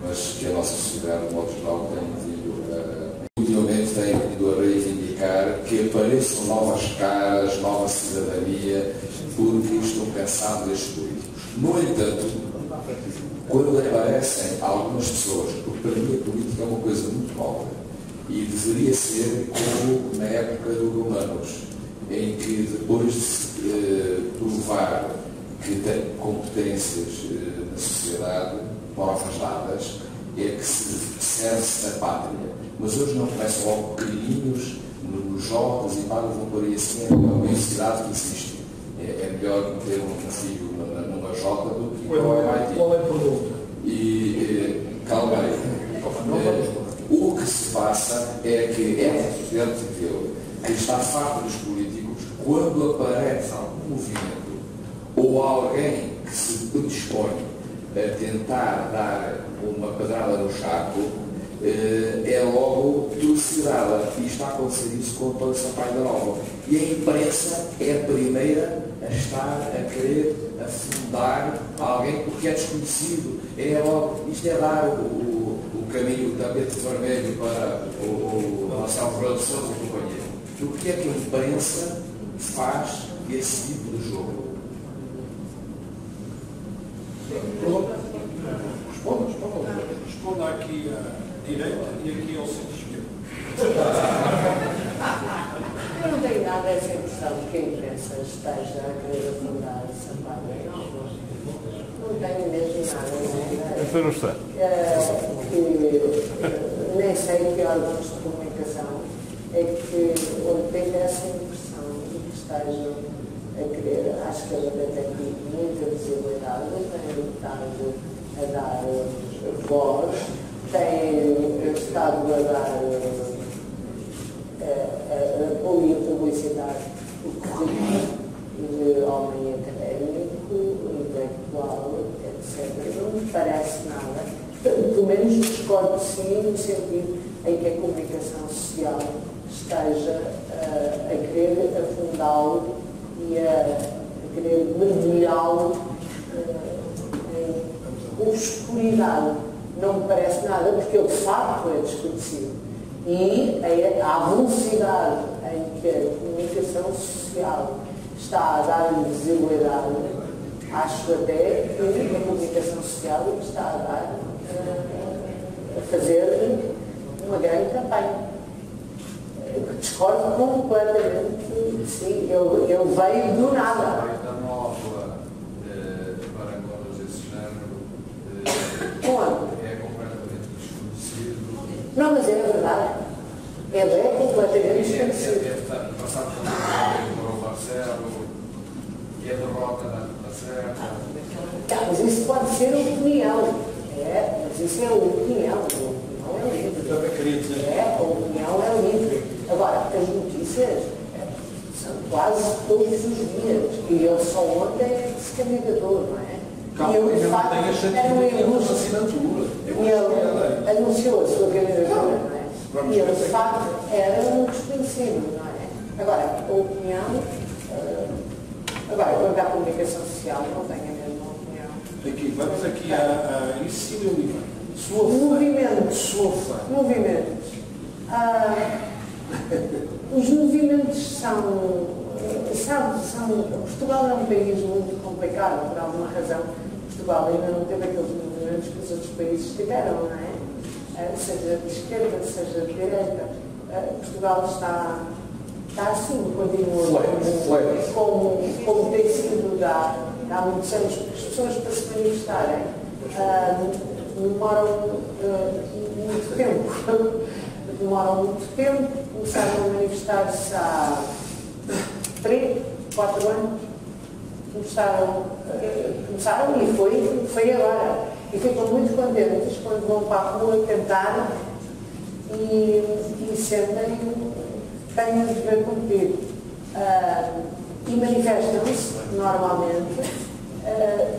mas que a nossa sociedade, de modo geral, ultimamente tem vindo a reivindicar que apareçam novas caras, nova cidadania, porque estão cansados destes políticos. No entanto, quando aparecem algumas pessoas, porque para mim a política é uma coisa muito nova, e deveria ser como na época dos romanos, em que depois de se provar que tem competências na sociedade provas dadas, é que se serve-se da pátria. Mas hoje não começam logo pequenininhos, nos jovens e para vão por aí assim, é uma universidade que existe. É melhor meter um filho numa jota do que qual é a pergunta? Calma aí. O que se passa é que é um presidente que está farto dos políticos quando aparece algum movimento ou alguém que se predispõe a tentar dar uma pedrada no charco, é logo trucidada. E está a acontecer isso com toda essa Sampaio Nova. E a imprensa é a primeira a estar a querer afundar alguém porque é desconhecido. É logo, isto é dar o caminho, o tapete vermelho para o Marcelo Rebelo de Sousa e companhia. O que é que a imprensa faz esse tipo de jogo? Responda aqui à direita e aqui ao centro-esquerda. Eu não tenho nada essa impressão de que a imprensa esteja a querer afundar Sampaio Nova. Não tenho mesmo nada. Eu não sei. Nem sei que órgãos de comunicação é que onde tenho essa impressão de que estejam a querer. Acho que ela tem tido muita visibilidade, tem estado a dar voz, tem estado a dar a publicitar o currículo de homem académico, intelectual, etc. Não me parece nada. Pelo menos discordo de si no sentido em que a comunicação social esteja a querer afundá-lo e a querer mergulhá-lo em obscuridade. Não me parece nada, porque ele de facto é desconhecido. E a velocidade em que a comunicação social está a dar visibilidade, acho até que a comunicação social está a dar, a fazer uma grande campanha. Discordo completamente, sim, ele veio do nada. Da nova parangonas desse género é completamente desconhecido. Não, mas é verdade. Ele é completamente desconhecido. Deve estar passado por o Marcelo e a derrota da Serra. Mas isso pode ser opinião. Mas isso é opinião. A opinião é livre. A opinião é livre. Agora, as notícias são quase todos os dias. E ele só ontem é que se candidatou, não é? Calma, e ele, de ainda facto, não tem a era um certidão de assinatura. E ele anunciou a sua candidatura, não é? E ele, de facto, era um desconhecido, não é? Agora, a opinião... Agora, quanto à comunicação social, não tenho a mesma opinião. Aqui, vamos aqui a Cecília Oliveira. Movimentos. Os movimentos são... Portugal é um país muito complicado, por alguma razão. Portugal ainda não teve aqueles movimentos que os outros países tiveram, não é? Seja de esquerda, seja de direita. Portugal está assim, continua como tem sido há muitos anos. As pessoas, para se manifestarem, demoram muito tempo. Começaram a manifestar-se há 3, 4 anos. Começaram e foi agora. E ficam muito contentes quando vão para a rua cantar e sentem têm um dever cumprido. E manifestam-se normalmente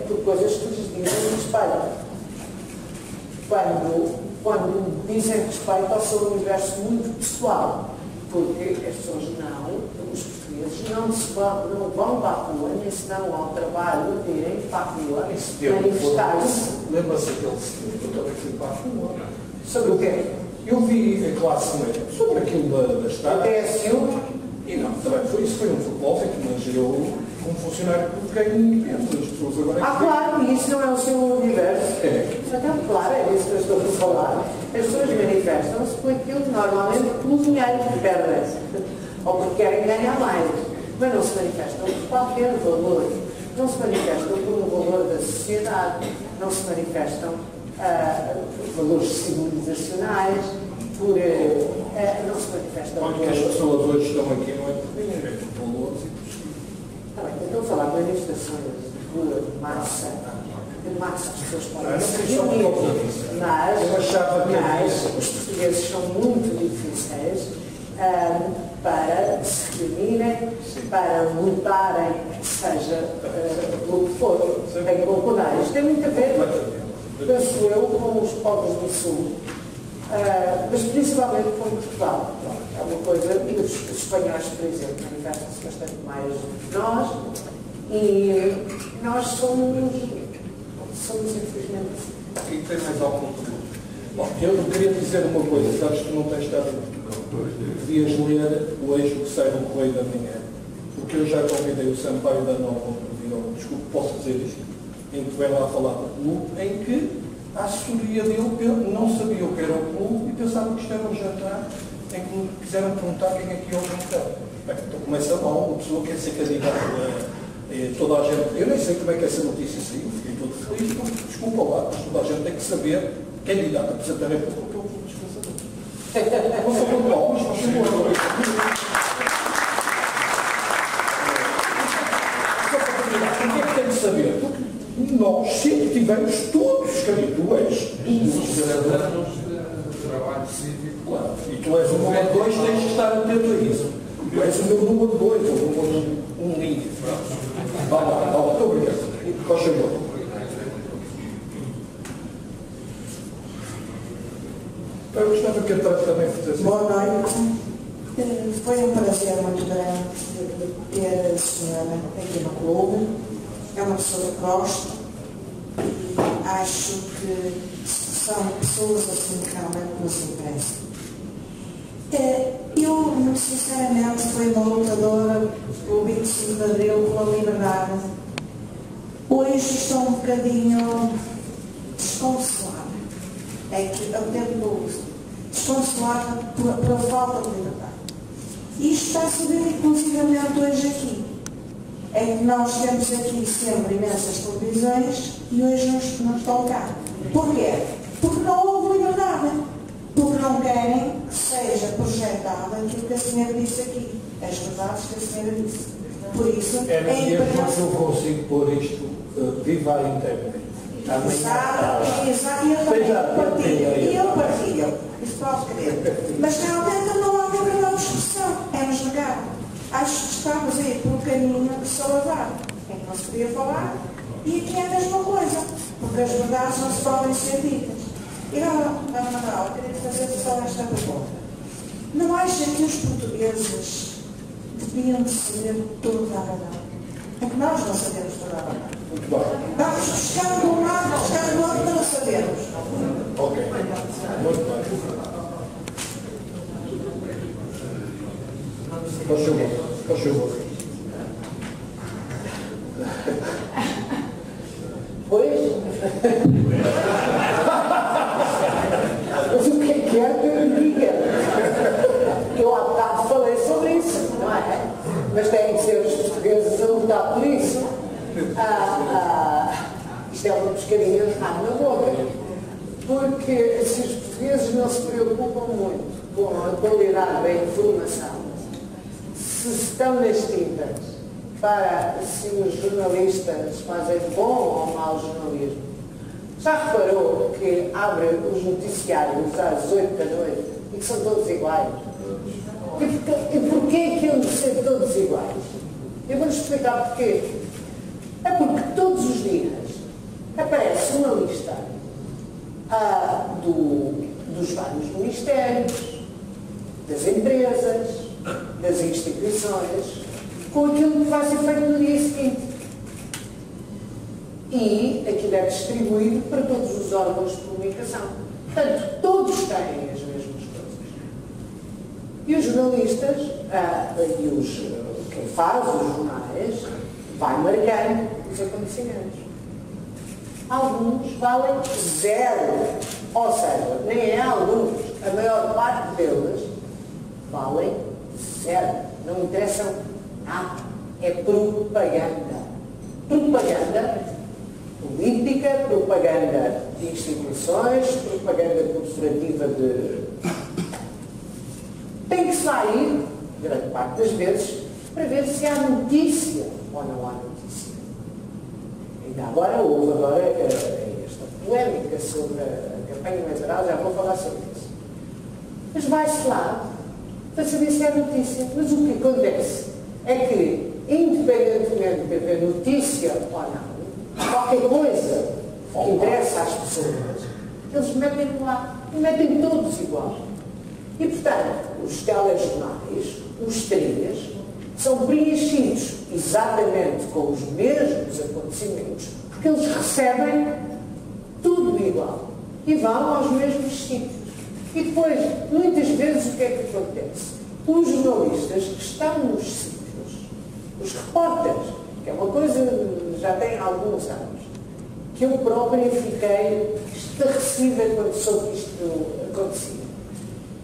por coisas que lhes dizem respeito. Quando dizem respeito ao seu universo muito pessoal, porque as pessoas os portugueses não vão para a rua, nem se dão ao trabalho de irem para a rua manifestar-se. Lembra-se aquele seguinte, eu também fui para a rua. Sobre o quê? Eu vi a classe média sobre aquilo da estrada. TSU? E não, também foi isso, foi um propósito, mas eu como funcionário público é independente. As pessoas agora... Claro, e isso não é o seu universo. Então, claro, é isso que eu estou a falar. As pessoas manifestam-se por aquilo que normalmente pelo dinheiro que perdem, ou porque querem ganhar mais. Mas não se manifestam por qualquer valor. Não se manifestam por um valor da sociedade. Não se manifestam por valores civilizacionais. Não se manifestam por... que as pessoas hoje estão aqui não é por dinheiro, é por valores e por... Está bem, então falar de manifestações de rua, de massa, as pessoas podem se reunir, mas os portugueses são muito difíceis para se reunirem, para lutarem, seja o que for, tem que concordar. Isto tem muito a ver, penso eu, com os povos do Sul, mas principalmente com Portugal. É uma coisa, e os espanhóis, por exemplo, manifestam-se bastante mais do que nós, e nós somos infelizmente. E tem mais algum problema? Bom, eu queria dizer uma coisa, sabes que não tens estado em Portugal. Devias ler hoje o que sai no Correio da Manhã, porque eu já convidei o Sampaio da Nova, desculpe, posso dizer isto, em que vem lá falar do clube, em que a assessoria dele não sabia o que era o clube e pensava que isto era um jantar em que me quiseram perguntar quem é que ia ao jantar. Bem, então começa mal, uma pessoa quer ser candidata a toda a gente. Eu nem sei como é que essa notícia saiu, fiquei todo feliz, então, desculpa lá, mas toda a gente tem que saber, candidata a Presidente da República, o que eu vou descansar. Não sou muito mal, mas faz favor. O que é que tem de saber? Porque nós sempre tivemos todos, tu és. Trabalho cívico. Claro. E tu és o número 2, tens que estar atento a isso. Tu és o meu número 2, ou o número 1 linha. Vá lá, estou obrigado. Faz favor. Eu gostava que a Tati também fizesse. Boa noite. Foi um prazer muito grande ter a senhora aqui no clube. É uma pessoa que gosto e acho que são pessoas assim que realmente nos interessam. Eu, muito sinceramente, fui uma lutadora pelo 25 de Abril, pela liberdade. Hoje estou um bocadinho desconsolada. É que eu tenho desconsolada pela falta de liberdade. Isto está-se a ver inclusivamente hoje aqui. É que nós temos aqui sempre imensas televisões e hoje não estão cá. Porquê? Porque não houve liberdade. Porque não querem que seja projetado aquilo que a senhora disse aqui. As verdades que a senhora disse. Por isso, é importante que eu consigo pôr isto viva à internet. Exato, e eu partilho. Isso pode crer. Mas realmente não há liberdade de expressão. É-nos negado. Acho que estamos a ir por um caminho salazar, em que não se podia falar, e aqui é a mesma coisa, porque as verdades não se podem ser ditas. E agora, Dona Manuela, queria fazer só esta pergunta. Não acha que os portugueses deviam saber toda a verdade? É que nós não sabemos toda a verdade. Muito bem. Vamos buscar de um lado, buscar do outro, não sabemos. Ok. Muito bem. Faz favor. Pois? Mas o que é que eu diga? Eu há bocado falei sobre isso, não é? Mas têm que ser os portugueses a lutar por isso. Isto é uma pescadinha de rabo na boca. Porque se os portugueses não se preocupam muito com a qualidade da informação, se estão nas tintas para se os jornalistas fazem bom ou mau jornalismo. Já reparou que abrem os noticiários às 8 da noite e que são todos iguais? E porquê é que eles ser todos iguais? Eu vou-lhes explicar porquê. É porque todos os dias aparece uma lista dos vários ministérios, das empresas, das instituições, com aquilo que vai ser feito no dia seguinte. E aquilo é distribuído para todos os órgãos de comunicação. Portanto, todos têm as mesmas coisas. E os jornalistas, quem faz os jornais, vai marcando os acontecimentos. Alguns valem zero, ou seja, nem é alguns, a maior parte deles valem zero, não interessam nada, é propaganda. Propaganda política, propaganda de instituições, propaganda corporativa de... Tem que sair, grande parte das vezes, para ver se há notícia ou não há notícia. Ainda agora houve esta polémica sobre a campanha eleitoral, já vou falar sobre isso. Mas vai-se lá para saber se há notícia. Mas o que acontece é que, independentemente de haver notícia ou não, qualquer coisa que interessa às pessoas, eles metem lá, e metem todos igual. E, portanto, os telejornais, os trilhas, são preenchidos exatamente com os mesmos acontecimentos, porque eles recebem tudo igual e vão aos mesmos sítios. E depois, muitas vezes, o que é que acontece? Os jornalistas que estão nos sítios, os repórteres, que é uma coisa já tem alguns anos, que eu própria fiquei estarrecida quando soube que isto acontecia,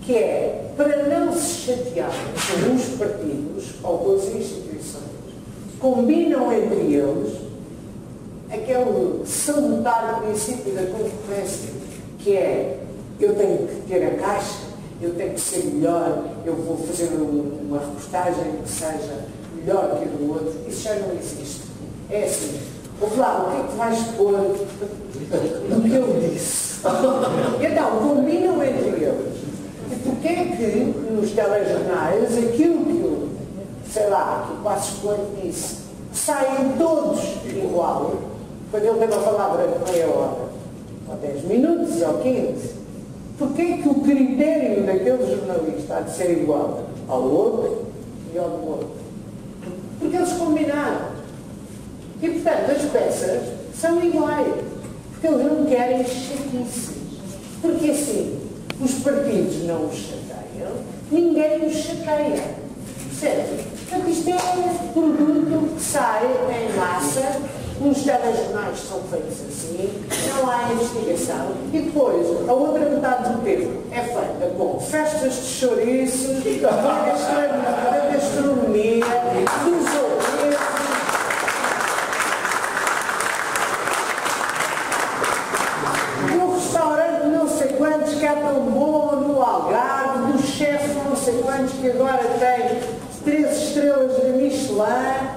que é, para não se chatear com os partidos ou com as instituições, combinam entre eles aquele salutar princípio da concorrência, que é, eu tenho que ter a caixa, eu tenho que ser melhor, eu vou fazer uma reportagem que seja melhor que a do outro. Isso já não existe. É assim, ouve lá, o que é que tu vais pôr do que eu disse? Então, combinam entre eles. E porquê é que nos telejornais aquilo que o, sei lá, que o Passos Coelho disse, saem todos igual, quando ele tem uma palavra de meia hora, ou 10 minutos, ou 15, porquê é que o critério daquele jornalista há de ser igual ao outro e ao do outro? Porque eles combinaram. E, portanto, as peças são iguais. Porque eles não querem chatices. Porque, assim, os partidos não os chateiam, ninguém os chateia. Percebe? Portanto, isto é um produto que sai em massa, os telejornais são feitos assim, não há investigação, e depois a outra metade do tempo é feita com festas de chouriços, da gastronomia, dos ouvintes. Do restaurante não sei quantos que é tão bom no Algarve, do chefe não sei quantos que agora tem 3 estrelas de Michelin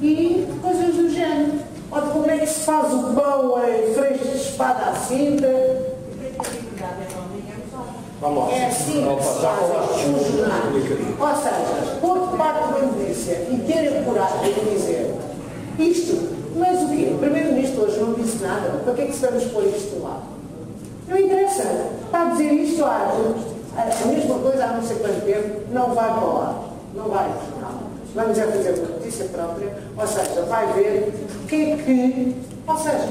e coisas do género. Ou de como é que se faz o pão em freixo de espada à cinta. É assim que se fazem os jornais. Ou seja, pôr de parte da notícia e ter a coragem de dizer isto, mas o quê? O Primeiro-Ministro hoje não disse nada. Para que é que se vamos pôr isto lá? Não interessa. Está a dizer isto a mesma coisa há não sei quanto tempo, não vai para lá. Não vai para o jornal. Vamos fazer uma notícia própria, ou seja, vai ver o que é que, ou seja,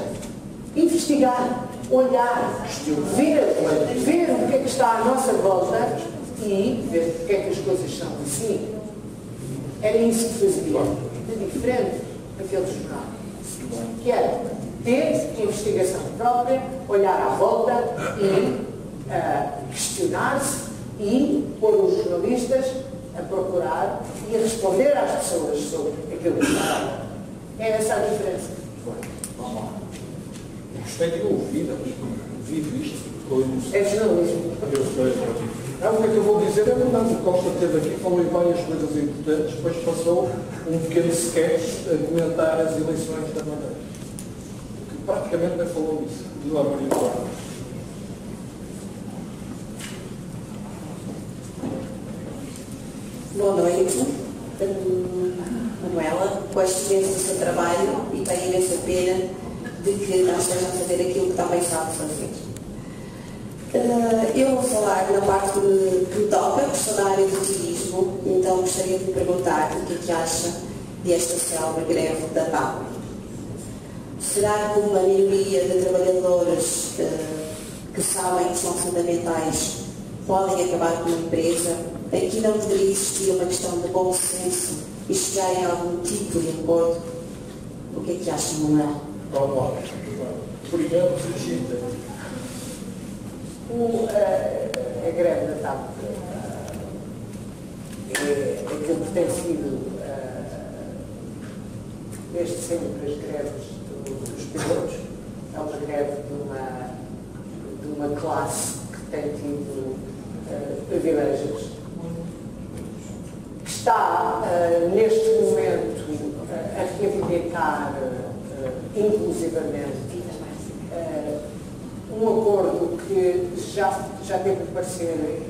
investigar, olhar, ver o que é que está à nossa volta e ver porque é que as coisas são assim. Era isso que fazia de diferente daquele jornal. Que era ter investigação própria, olhar à volta e questionar-se e pôr os jornalistas a procurar e a responder às pessoas sobre aquilo que está. É essa a diferença. Vamos lá. Gostei de ouvir, vivo isto. É jornalismo. Eu sei. Não, o que é que eu vou dizer é verdade. O Costa esteve aqui, falou em várias coisas importantes, depois passou um pequeno sketch a comentar as eleições da Madeira. Que praticamente nem falou disso. De lá para embora. Boa noite, Manuela. Gosto imenso do seu trabalho e tenho imensa pena de que não estejam a fazer aquilo que também sabe fazer. Eu vou falar na parte que me toca, que estou na área do turismo, então gostaria de perguntar o que é que acha desta célebre greve da TAP. Será que uma minoria de trabalhadores que sabem que são fundamentais podem acabar com a empresa? Aqui não deveria existir uma questão de bom senso e chegar em algum tipo de acordo? O que é que acham, não é? Vamos lá. Primeiro, Brigitte. A greve da TAP é aquilo que tem sido desde sempre as greves dos pilotos. É uma greve de uma classe que tem tido privilégios, que está neste momento a reivindicar inclusivamente um acordo que já teve de parecer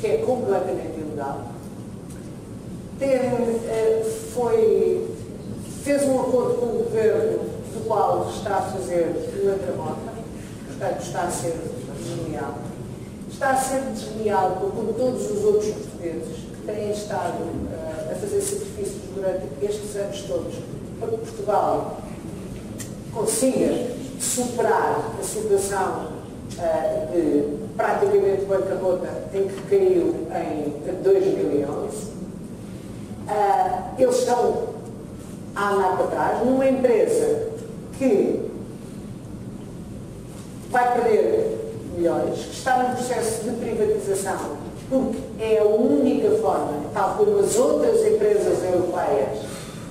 que é completamente ilegal. Fez um acordo com o governo do qual está a fazer letra morta, portanto está a ser desleal. Está a ser desleal com todos os outros portugueses que têm estado a fazer sacrifícios durante estes anos todos para que Portugal consiga superar a situação de praticamente bancarrota em que caiu em 2011. Eles estão a andar para trás numa empresa que vai perder milhões, que está num processo de privatização, porque é a única forma, tal como as outras empresas europeias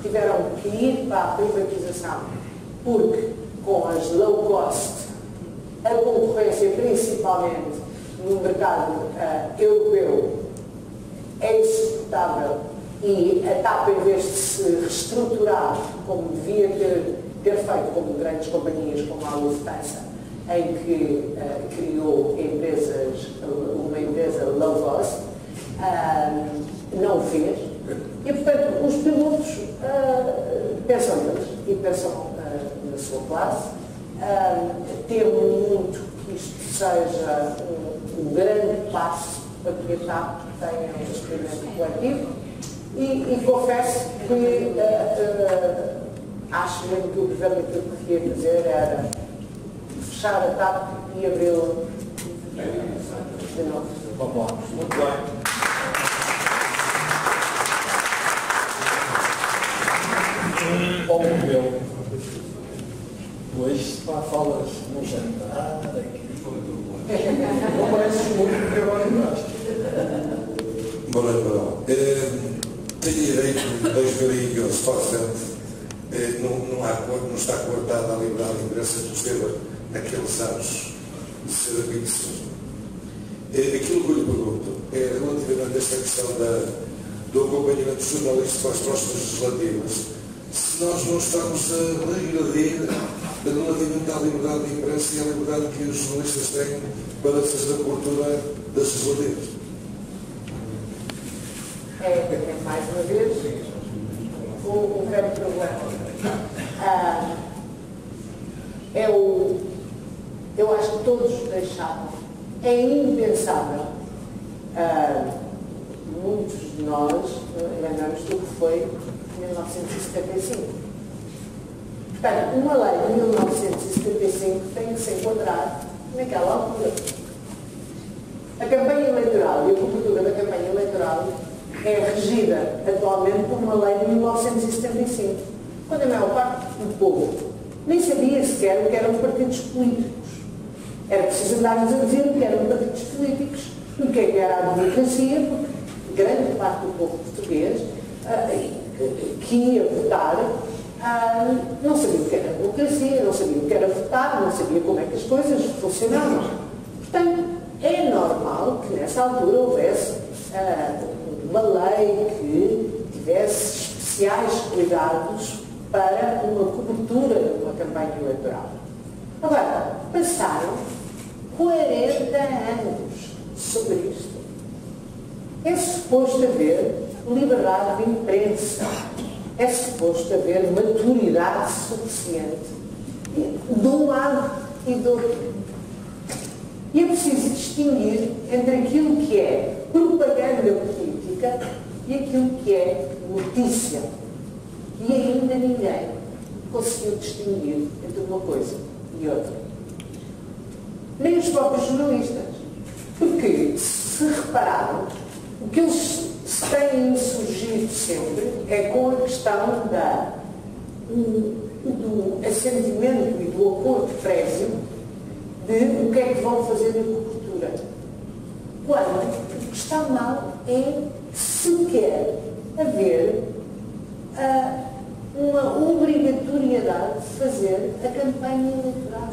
tiveram que ir para a privatização, porque com as low cost, a concorrência principalmente no mercado europeu é insuportável e a TAP, em vez de se reestruturar como devia ter feito, como grandes companhias como a Lufthansa, em que criou uma empresa low cost, não fez. E, portanto, os pilotos pensam neles e pensam na sua classe. Temo muito que isto seja um grande passo para que a TAP tenha um experimento coletivo e confesso que acho mesmo que o governo aquilo que queria fazer era fechar a TAP e abri-la de novo. Vamos lá. Muito bem. Paulo Rebelo. Hoje falas no jantar, aqui. Não pareces muito porque agora entraste. Boa noite, Barão. Tenho ideia que de 2011 para a frente não está cortada a liberdade de imprensa que esteve naqueles anos de ser abolição. Aquilo que eu lhe pergunto é relativamente a esta questão do acompanhamento dos jornalistas para as próximas legislativas. Se nós não estamos a regredir relativamente à liberdade de imprensa e à liberdade que os jornalistas têm para fazer a cobertura das legislativas. É mais uma vez o grande problema. Eu acho que todos deixaram. É impensável. Muitos de nós lembramos do que foi 1975. Portanto, uma lei de 1975 tem que se enquadrar naquela altura. A campanha eleitoral e a cobertura da campanha eleitoral é regida atualmente por uma lei de 1975, quando a maior parte do povo nem sabia sequer o que eram partidos políticos. Era preciso andar-nos a dizer o que eram partidos políticos, o que era a democracia, porque grande parte do povo português que ia votar não sabia o que era democracia, não sabia o que era votar, não sabia como é que as coisas funcionavam. Portanto, é normal que nessa altura houvesse uma lei que tivesse especiais cuidados para uma cobertura de uma campanha eleitoral. Agora, passaram 40 anos sobre isto. É suposto haver liberdade de imprensa, é suposto haver maturidade suficiente de um lado e do outro. E é preciso distinguir entre aquilo que é propaganda política e aquilo que é notícia. E ainda ninguém conseguiu distinguir entre uma coisa e outra. Nem os próprios jornalistas. Porque, se repararam, o que eles se têm insurgido sempre é com a questão do assentimento e do acordo prévio de o que é que vão fazer na cobertura. Quando o que está mal é sequer haver uma obrigatoriedade de fazer a campanha eleitoral.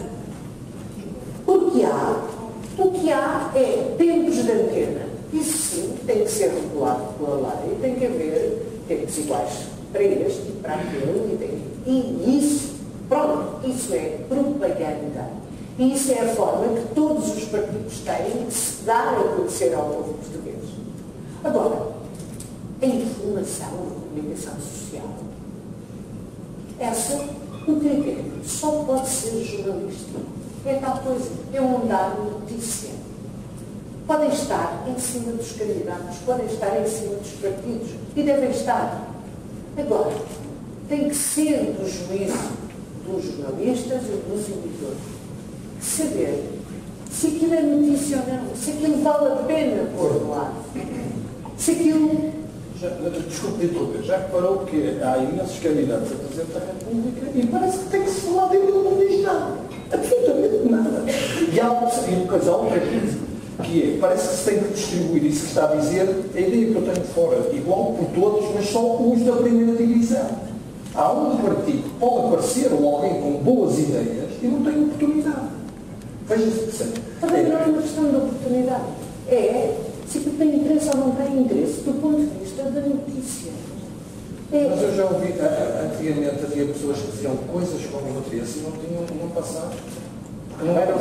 O que há é tempos de antena. Isso sim tem que ser regulado pela lei, tem que haver tempos iguais para este e para aquele, e isso, pronto, isso é propaganda. E isso é a forma que todos os partidos têm de se dar a conhecer ao povo português. Agora, a informação, a comunicação social, essa, o critério só pode ser jornalístico. É tal coisa, é um dar notícia. Podem estar em cima dos candidatos, podem estar em cima dos partidos, e devem estar. Agora, tem que ser do juízo dos jornalistas e dos editores saber se aquilo é notícia ou não, se aquilo vale a pena pôr no ar, se aquilo... Desculpe, doutor, já reparou que há imensos candidatos a Presidente da República e parece que tem que se falar dele e ele não diz nada. Absolutamente nada. E há outra coisa, que é, parece que se tem que distribuir isso que está a dizer, a ideia que eu tenho de fora, igual por todos, mas só os da primeira divisão. Há um partido que pode aparecer ou alguém com boas ideias e não tem oportunidade. Veja-se. Também não é uma questão de oportunidade. É se tem interesse ou não tem interesse, do ponto de vista da notícia. Mas eu já ouvi, antigamente havia pessoas que diziam coisas com interesse e não passavam. Não eram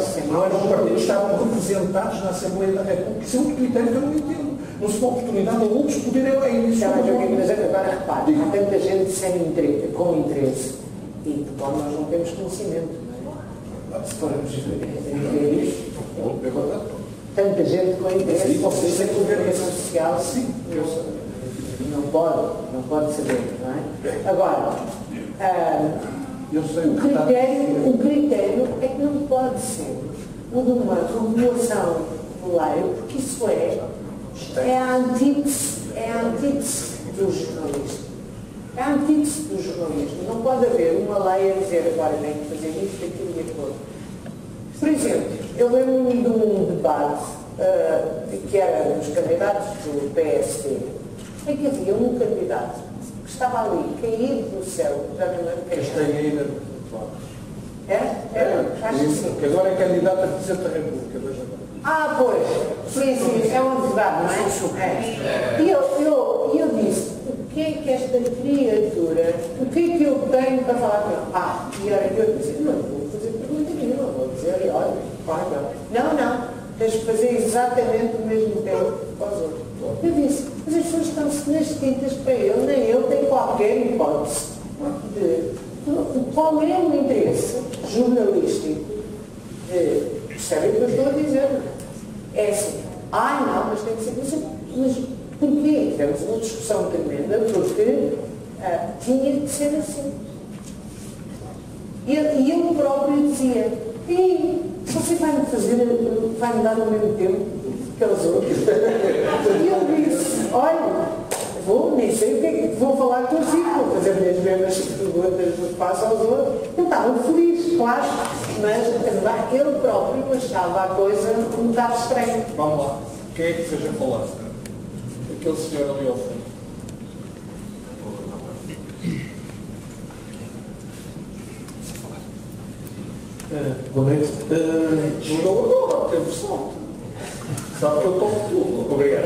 partidos, estavam representados na Assembleia da República. Isso é um critério que eu não entendo. Não se dá oportunidade a outros poderem isso. Mas agora repare, há tanta gente com interesse e de qual nós não temos conhecimento. Se formos ver isso, é verdade. Tanta gente com interesse, vocês têm comunicação social, sim, não pode saber, não é? Agora, o critério é que não pode ser o de uma regulação do lei, porque isso é a antítese do jornalismo. É a antítese do jornalismo. Não pode haver uma lei a dizer agora tem que fazer isto, aquilo e aquilo. Por exemplo, eu lembro-me de um debate que era dos candidatos do PSD, em que havia um candidato que estava ali, caído do céu, já não lembro quem Castanheira. Acho que sim. Que agora é candidato a Presidente da República, veja bem. Pois, sim, é um advogado, não é? E eu disse, o que é que esta criatura, o que é que eu tenho para falar com ele? E era que eu disse, não vou fazer pergunta nenhuma, vou dizer, olha, não, tens de fazer exatamente o mesmo tempo para os outros. Eu disse, mas as pessoas estão-se nas tintas para ele, nem ele tem qualquer hipótese de qual é o interesse jornalístico de... Percebem o que eu estou a dizer? É assim, não, mas tem que ser assim. Mas porquê? Tivemos uma discussão tremenda porque tinha que ser assim. E ele próprio dizia, você vai-me dar ao mesmo tempo que aos outros. E eu disse, olha, nem sei o que é que vou falar consigo, vou fazer as mesmas perguntas do que faço aos outros. Eu estava feliz, claro, mas ele próprio achava a coisa um bocado estranha. Vamos lá. Quem é que seja falar? Aquele senhor ali ao fundo. Boa noite. Chegou agora, teve sorte. Sabe que eu tomo tudo. Obrigado.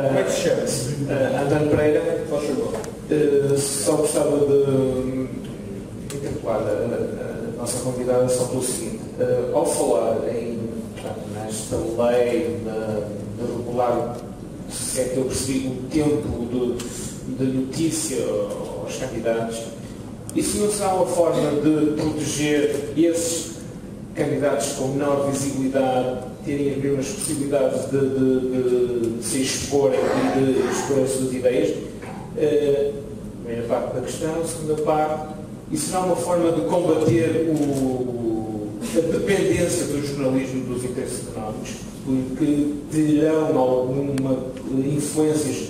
Como é que se chama? António Pereira. Só chegou. Só gostava de interpelar a nossa convidada só pelo seguinte. Ao falar nesta lei de regular, se é que eu percebi, o tempo de notícia aos candidatos, isso não será uma forma de proteger esses candidatos com menor visibilidade, terem as mesmas possibilidades de se exporem e de expor as suas ideias? Primeira parte da questão. Segunda parte, isso será uma forma de combater a dependência do jornalismo dos interesses económicos, porque terão alguma influências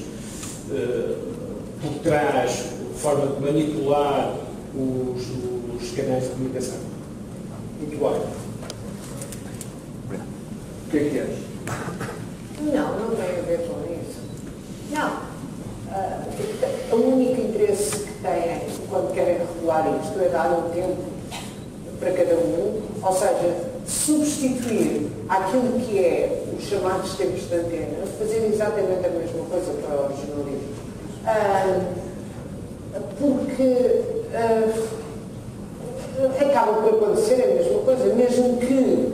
por trás, forma de manipular os dos canais de comunicação. Muito bem. O que é que és? Não tem a ver com isso. Não. O único interesse que têm quando querem regular isto é dar um tempo para cada um, ou seja, substituir aquilo que é os chamados tempos de antena, fazer exatamente a mesma coisa para os jornalistas. Porque acaba por acontecer a mesma coisa, mesmo que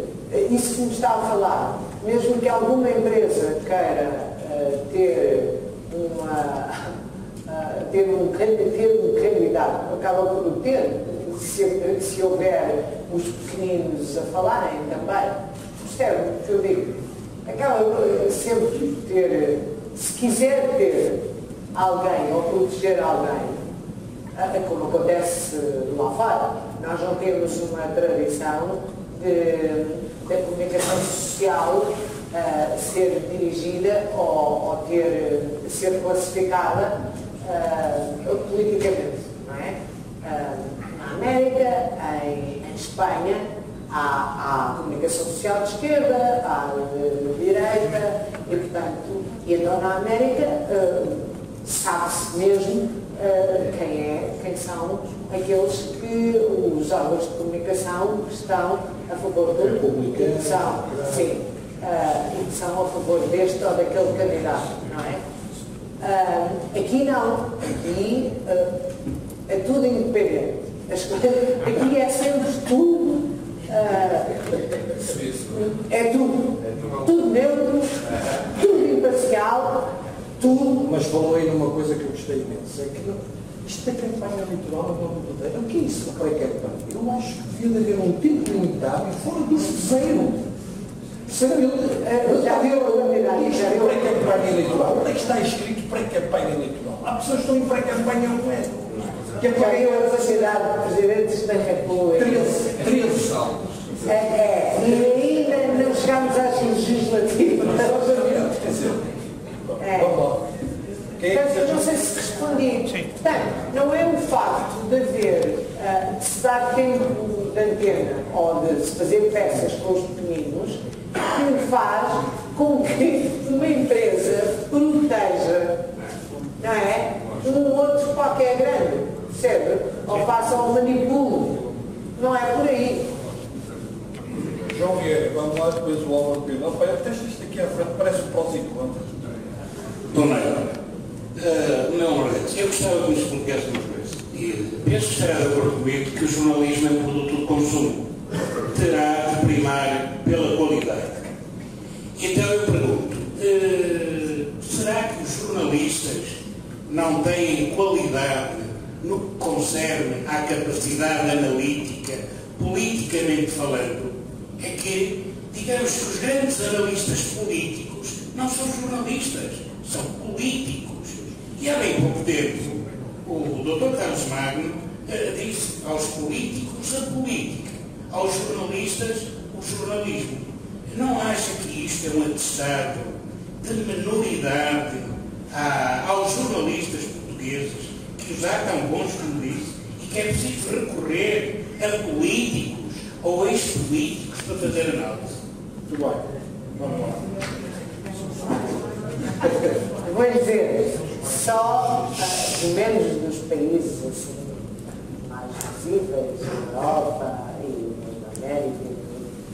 isso que me está a falar, mesmo que alguma empresa queira ter um candidato, acaba por ter, se houver os pequeninos a falarem também, percebe o que eu digo? Acaba sempre por ter, se quiser ter alguém ou proteger alguém, como acontece lá fora, nós não temos uma tradição da comunicação social ser dirigida ou ser classificada politicamente, não é? Na América, em Espanha, há comunicação social de esquerda, há de direita, e portanto, então na América sabe-se mesmo quem são aqueles os órgãos de comunicação que estão a favor da publicação, sim, e que são a favor deste ou daquele candidato, não é? Aqui não, aqui é tudo independente. Aqui é sempre tudo, é tudo neutro, tudo imparcial, tudo. Mas falou aí numa coisa que eu gostei imenso, é que isto da campanha eleitoral é uma verdadeira. O que é isso da pré-campanha? Eu acho que devia haver um tempo limitado e fora disso zero. Já viu a pré-campanha eleitoral? Onde é que está escrito pré-campanha eleitoral? Há pessoas que estão em pré-campanha ou não é? Já viu a quantidade de presidentes da República? 13 salvos. E ainda não chegámos às legislativas. Vamos lá. Não sei se respondi. Portanto, não é o facto de haver, de se dar tempo de antena ou de se fazer peças com os pequeninos que faz com que uma empresa proteja, não é? Um outro qualquer grande, percebe? Ou faça um manipulo. Não é por aí. João Vieira, vamos lá, depois o Álvaro Pino. Testa isto aqui à frente, parece o prós e contras. Dona não, eu gostava que me explicasse uma coisa. E penso que estará de acordo comigo que o jornalismo é um produto de consumo. Terá de primar pela qualidade. Então eu pergunto, será que os jornalistas não têm qualidade no que concerne à capacidade analítica, politicamente falando? É que, digamos que os grandes analistas políticos não são jornalistas, são políticos. E há bem pouco tempo, o Dr. Carlos Magno disse aos políticos a política, aos jornalistas o jornalismo. Não acha que isto é um atestado de menoridade aos jornalistas portugueses, que os há tão bons como disse, e que é preciso recorrer a políticos ou ex-políticos para fazer análise? Muito bem. Vamos lá. Vou dizer, só, pelo menos dos países assim, mais visíveis, na Europa e na América,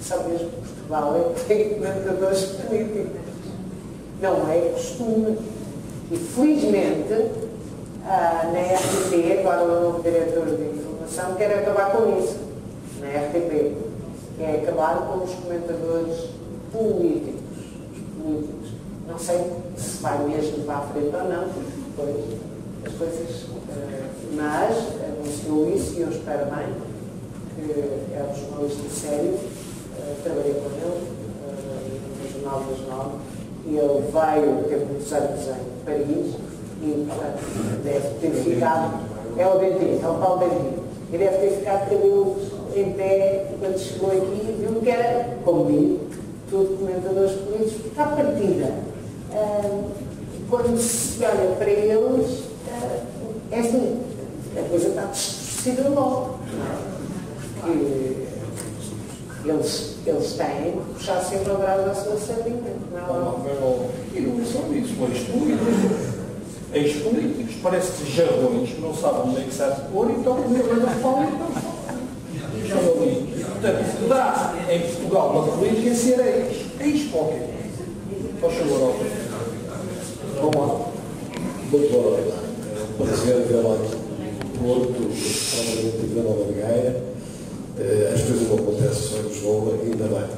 só mesmo Portugal é que tem comentadores políticos. Não é costume. E felizmente, na RTP, agora o novo diretor de informação quer acabar com isso, na RTP, que é acabar com os comentadores políticos. Não sei se vai mesmo para a frente ou não, porque depois as coisas... mas anunciou isso e eu espero bem, que é um jornalista sério, trabalhei com ele no Jornal das 9, e ele veio ter muitos anos em Paris e, portanto, deve ter ficado... É o Dentinho, é o Paulo Dentinho. E deve ter ficado cabelos em pé quando chegou aqui e viu que era, como digo, tudo comentadores políticos, porque à partida, quando se olha para eles, é assim, a coisa está distorcida logo. que eles têm que puxar sempre a brasa da sua sardinha. E não só isso, ex-políticos, parece que jarrões que não sabem onde é que se há de pôr e estão a comer na fome e estão ali. Portanto, dá em Portugal uma política em ser ex-qualquer. Faz favor, vamos lá. Muito boa noite. É um prazer vê-la aqui no Porto, provavelmente em Vila Nova de Gaia. As coisas não acontecem só em Lisboa, ainda bem.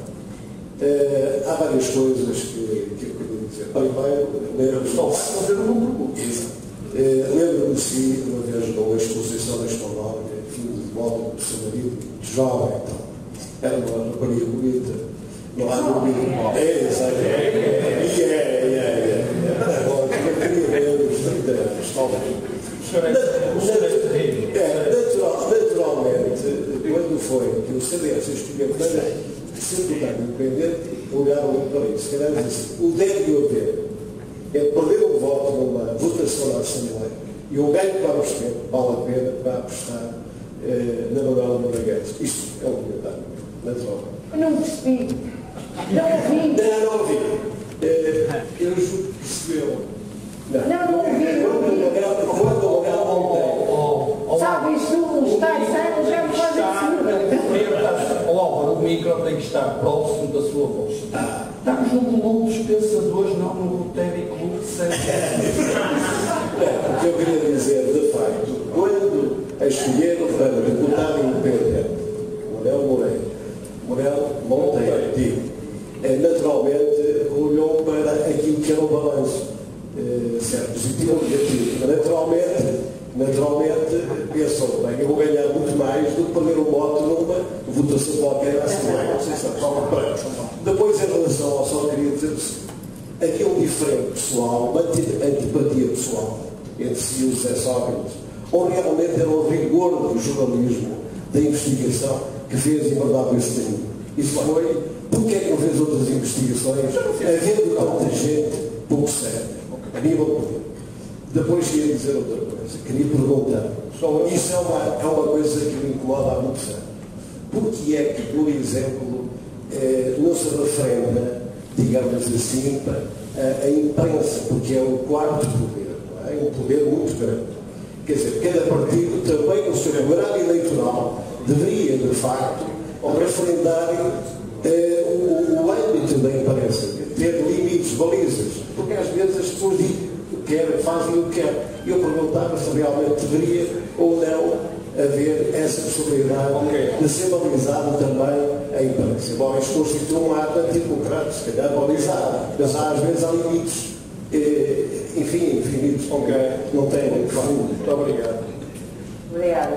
Há várias coisas que eu queria dizer. Primeiro, lembro-me se uma vez numa exposição da Espanhol, filho de modo do seu marido, jovem, era uma rapariga bonita. Não há dúvida. Agora, eu queria ver os 30 anos, talvez. Naturalmente, quando foi que o CDS escolheu para ser deputado independente, olharam para isso. Se calhar disse, o deve haver é perder um voto numa votação na Assembleia e o ganho para o Estado vale a pena para apostar na Manuela Moragues. Isto é um comentário, naturalmente. Eu não percebi. Não ouvi. Eu juro que percebeu. Não ouvi. Sabe, isto está certo, já me faz assim. Álvaro, o micro tem que estar próximo da sua voz. Estamos num clube dos pensadores, não no Rotary Clube de Santos. O que eu queria dizer, de facto, quando escolheram para deputado independente, Manuel Monteiro, naturalmente olhou para aquilo que era o balanço, certo, positivo ou negativo. Naturalmente pensou, bem, eu vou ganhar muito mais do que perder um voto numa votação qualquer na Assembleia. Depois, em relação ao só queria dizer aqui um diferente pessoal, uma antipatia pessoal entre si e o José Sócrates, ou realmente era o rigor do jornalismo, da investigação, que fez em verdade esse tempo. Isso foi, porque é que não fez outras investigações, havendo tanta gente pouco séria, a nível político. Depois queria dizer outra coisa, queria perguntar, isso é uma coisa que me incomoda há muito tempo. Porque é que, por exemplo, não se referenda, digamos assim, a imprensa, porque é o quarto poder, não é? Um poder muito grande. Quer dizer, cada partido também no seu programa eleitoral deveria, de facto, referendar o âmbito da imprensa, ter limites, balizas, porque às vezes as pessoas fazem o que querem. Eu perguntava se realmente deveria ou não haver essa possibilidade de ser balizada também a imprensa. Bom, isto constitui um ato antidemocrático, se calhar balizado, mas às vezes há limites, infinitos, não tem muito fácil. Muito obrigado. Obrigada.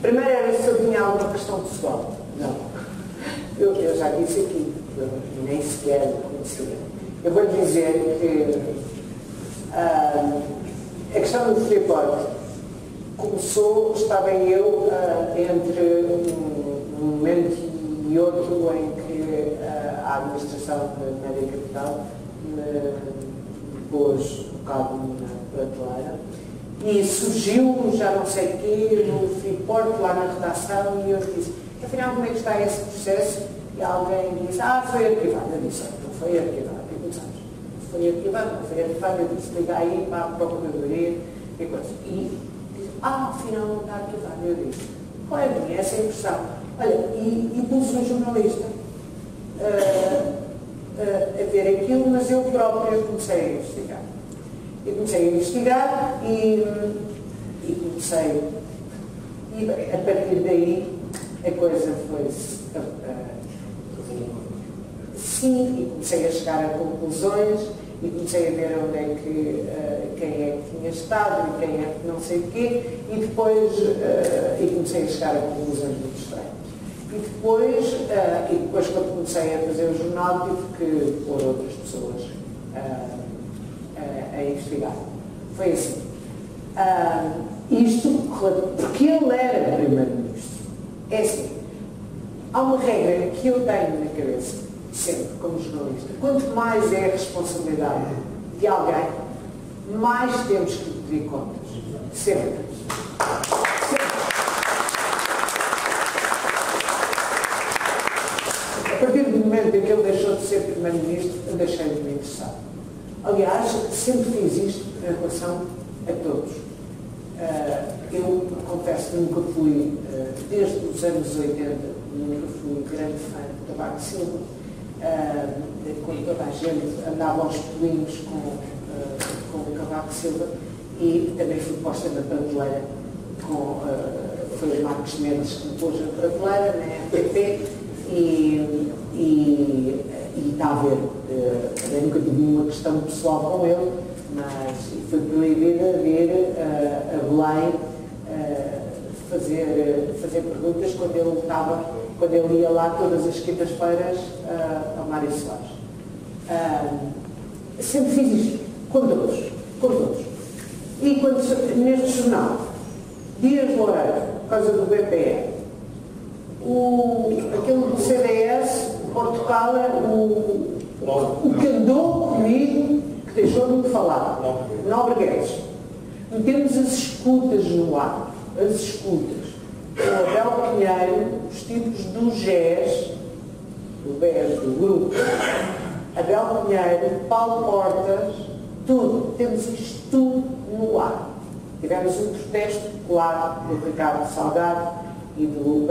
Primeiro era se eu tinha alguma questão pessoal. Não. Eu já disse aqui, eu nem sequer conhecia. Eu vou dizer que a questão do Freeport começou, estava eu entre um momento e outro em que a administração da Média Capital me pôs um bocado na prateleira e surgiu, já não sei o quê, no Freeport, lá na redação, e eu disse, afinal, como é que está esse processo? E alguém disse, foi arquivado. Eu disse, não foi arquivado. Foi arquivado, não foi arquivado. Eu disse, liga aí para a Procuradoria e coisa. E disse, afinal não está arquivado. Eu disse, qual é a minha? Essa é a impressão. Olha, e pus um jornalista a ver aquilo, mas eu própria comecei a investigar. Eu comecei a investigar e comecei. E a partir daí a coisa foi-se. Sim, e comecei a chegar a conclusões e comecei a ver onde é que, quem é que tinha estado e quem é que não sei o quê, e depois comecei a chegar a conclusões muito estranhas. E depois quando comecei a fazer o jornal, tive que pôr outras pessoas a investigar. Foi assim. Isto, porque ele era primeiro-ministro. É assim, há uma regra que eu tenho na cabeça, sempre, como jornalista. Quanto mais é a responsabilidade de alguém, mais temos que pedir contas. Sempre. Aliás, sempre fiz isto em relação a todos. Eu confesso que nunca fui, desde os anos 80, nunca fui grande fã de Cavaco Silva. Quando toda a gente andava aos pulinhos com o Cavaco Silva, e também fui posta na prateleira foi o Marcos Mendes que me pôs na prateleira, na RTP, e está a ver, eu nunca tive nenhuma questão pessoal com ele, mas foi proibida vir a Belém fazer perguntas quando ele ia lá todas as quintas-feiras ao Mário Soares. Sempre fiz isto, com todos. E quando neste jornal, Dias Loureiro, por causa do BPE, aquele do CDS, Portugal, o que andou comigo, que deixou-me de falar, Nobre Guedes, metemos as escutas no ar, as escutas, com Abel Pinheiro, os tipos do GES, do BES, do grupo, Abel Pinheiro, Paulo Portas, tudo, temos isto tudo no ar. Tivemos um protesto, claro, do Ricardo Salgado e do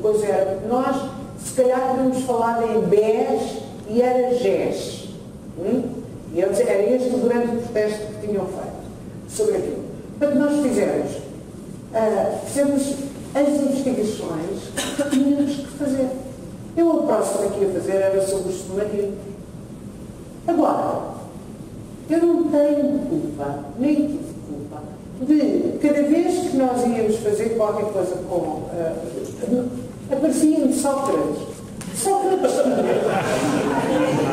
coisa era, nós se calhar podemos falar em BES e era GES. E eles, era este o grande protesto que tinham feito sobre aquilo. Portanto, nós fizemos as investigações que tínhamos que fazer. Eu a próxima que ia fazer era sobre o submarino. Agora, eu não tenho culpa, nem tive culpa, de cada vez que nós íamos fazer qualquer coisa com aparecia-me Sócrates.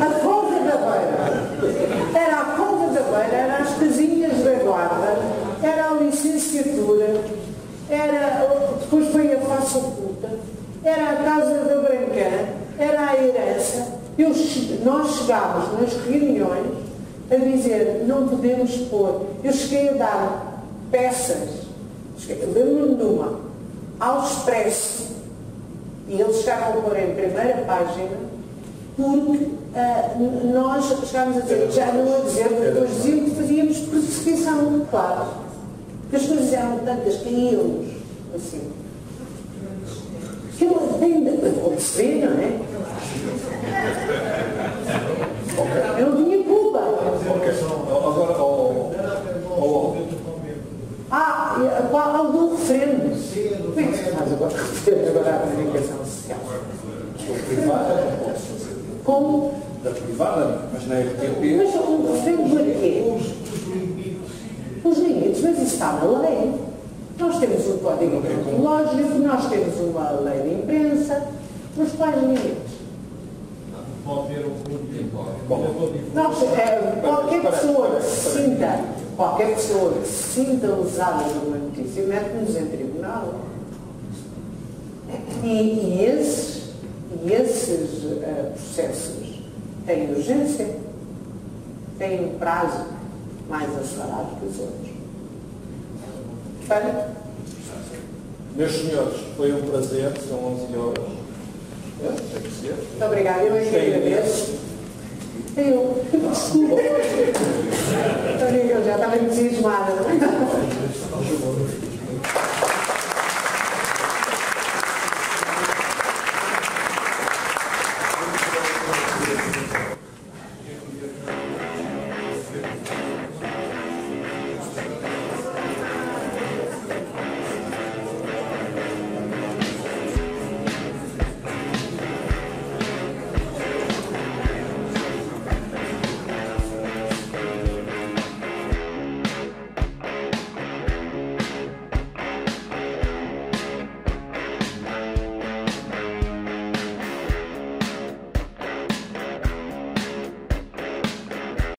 A Cova da Beira. Era a Cova da Beira, era as casinhas da guarda, era a licenciatura, depois foi a face oculta, era a Casa da Brancã, era a herança. Nós chegámos nas reuniões a dizer, não podemos pôr. Eu cheguei a dar peças, lembro-me de uma, ao Expresso, e eles chegaram a pôr em primeira página, porque nós chegámos a dizer, já não a dizer, porque nós dizíamos que fazíamos perseguição, claro. Porque as coisas eram tantas que íamos, assim. Que eu tenho de perceber, não é? Eu não tinha culpa. Agora, ao do referendo. Como é que se faz agora a comunicação social? Estou privada, não posso fazer. Como? Da privada, mas na RTP. Mas o referendo para quê? Os limites, mas isso está na lei. Nós temos um código deontológico, nós temos uma lei de imprensa, mas quais limites? Pode haver qualquer pessoa que se sinta usada numa notícia mete-nos em tribunal. E esses processos têm urgência, têm um prazo mais acelerado que os outros. Meus senhores, foi um prazer, são 11 horas. Tem que ser. Muito obrigada, eu aqui agradeço. Desculpa. Eu já estava entusiasmada.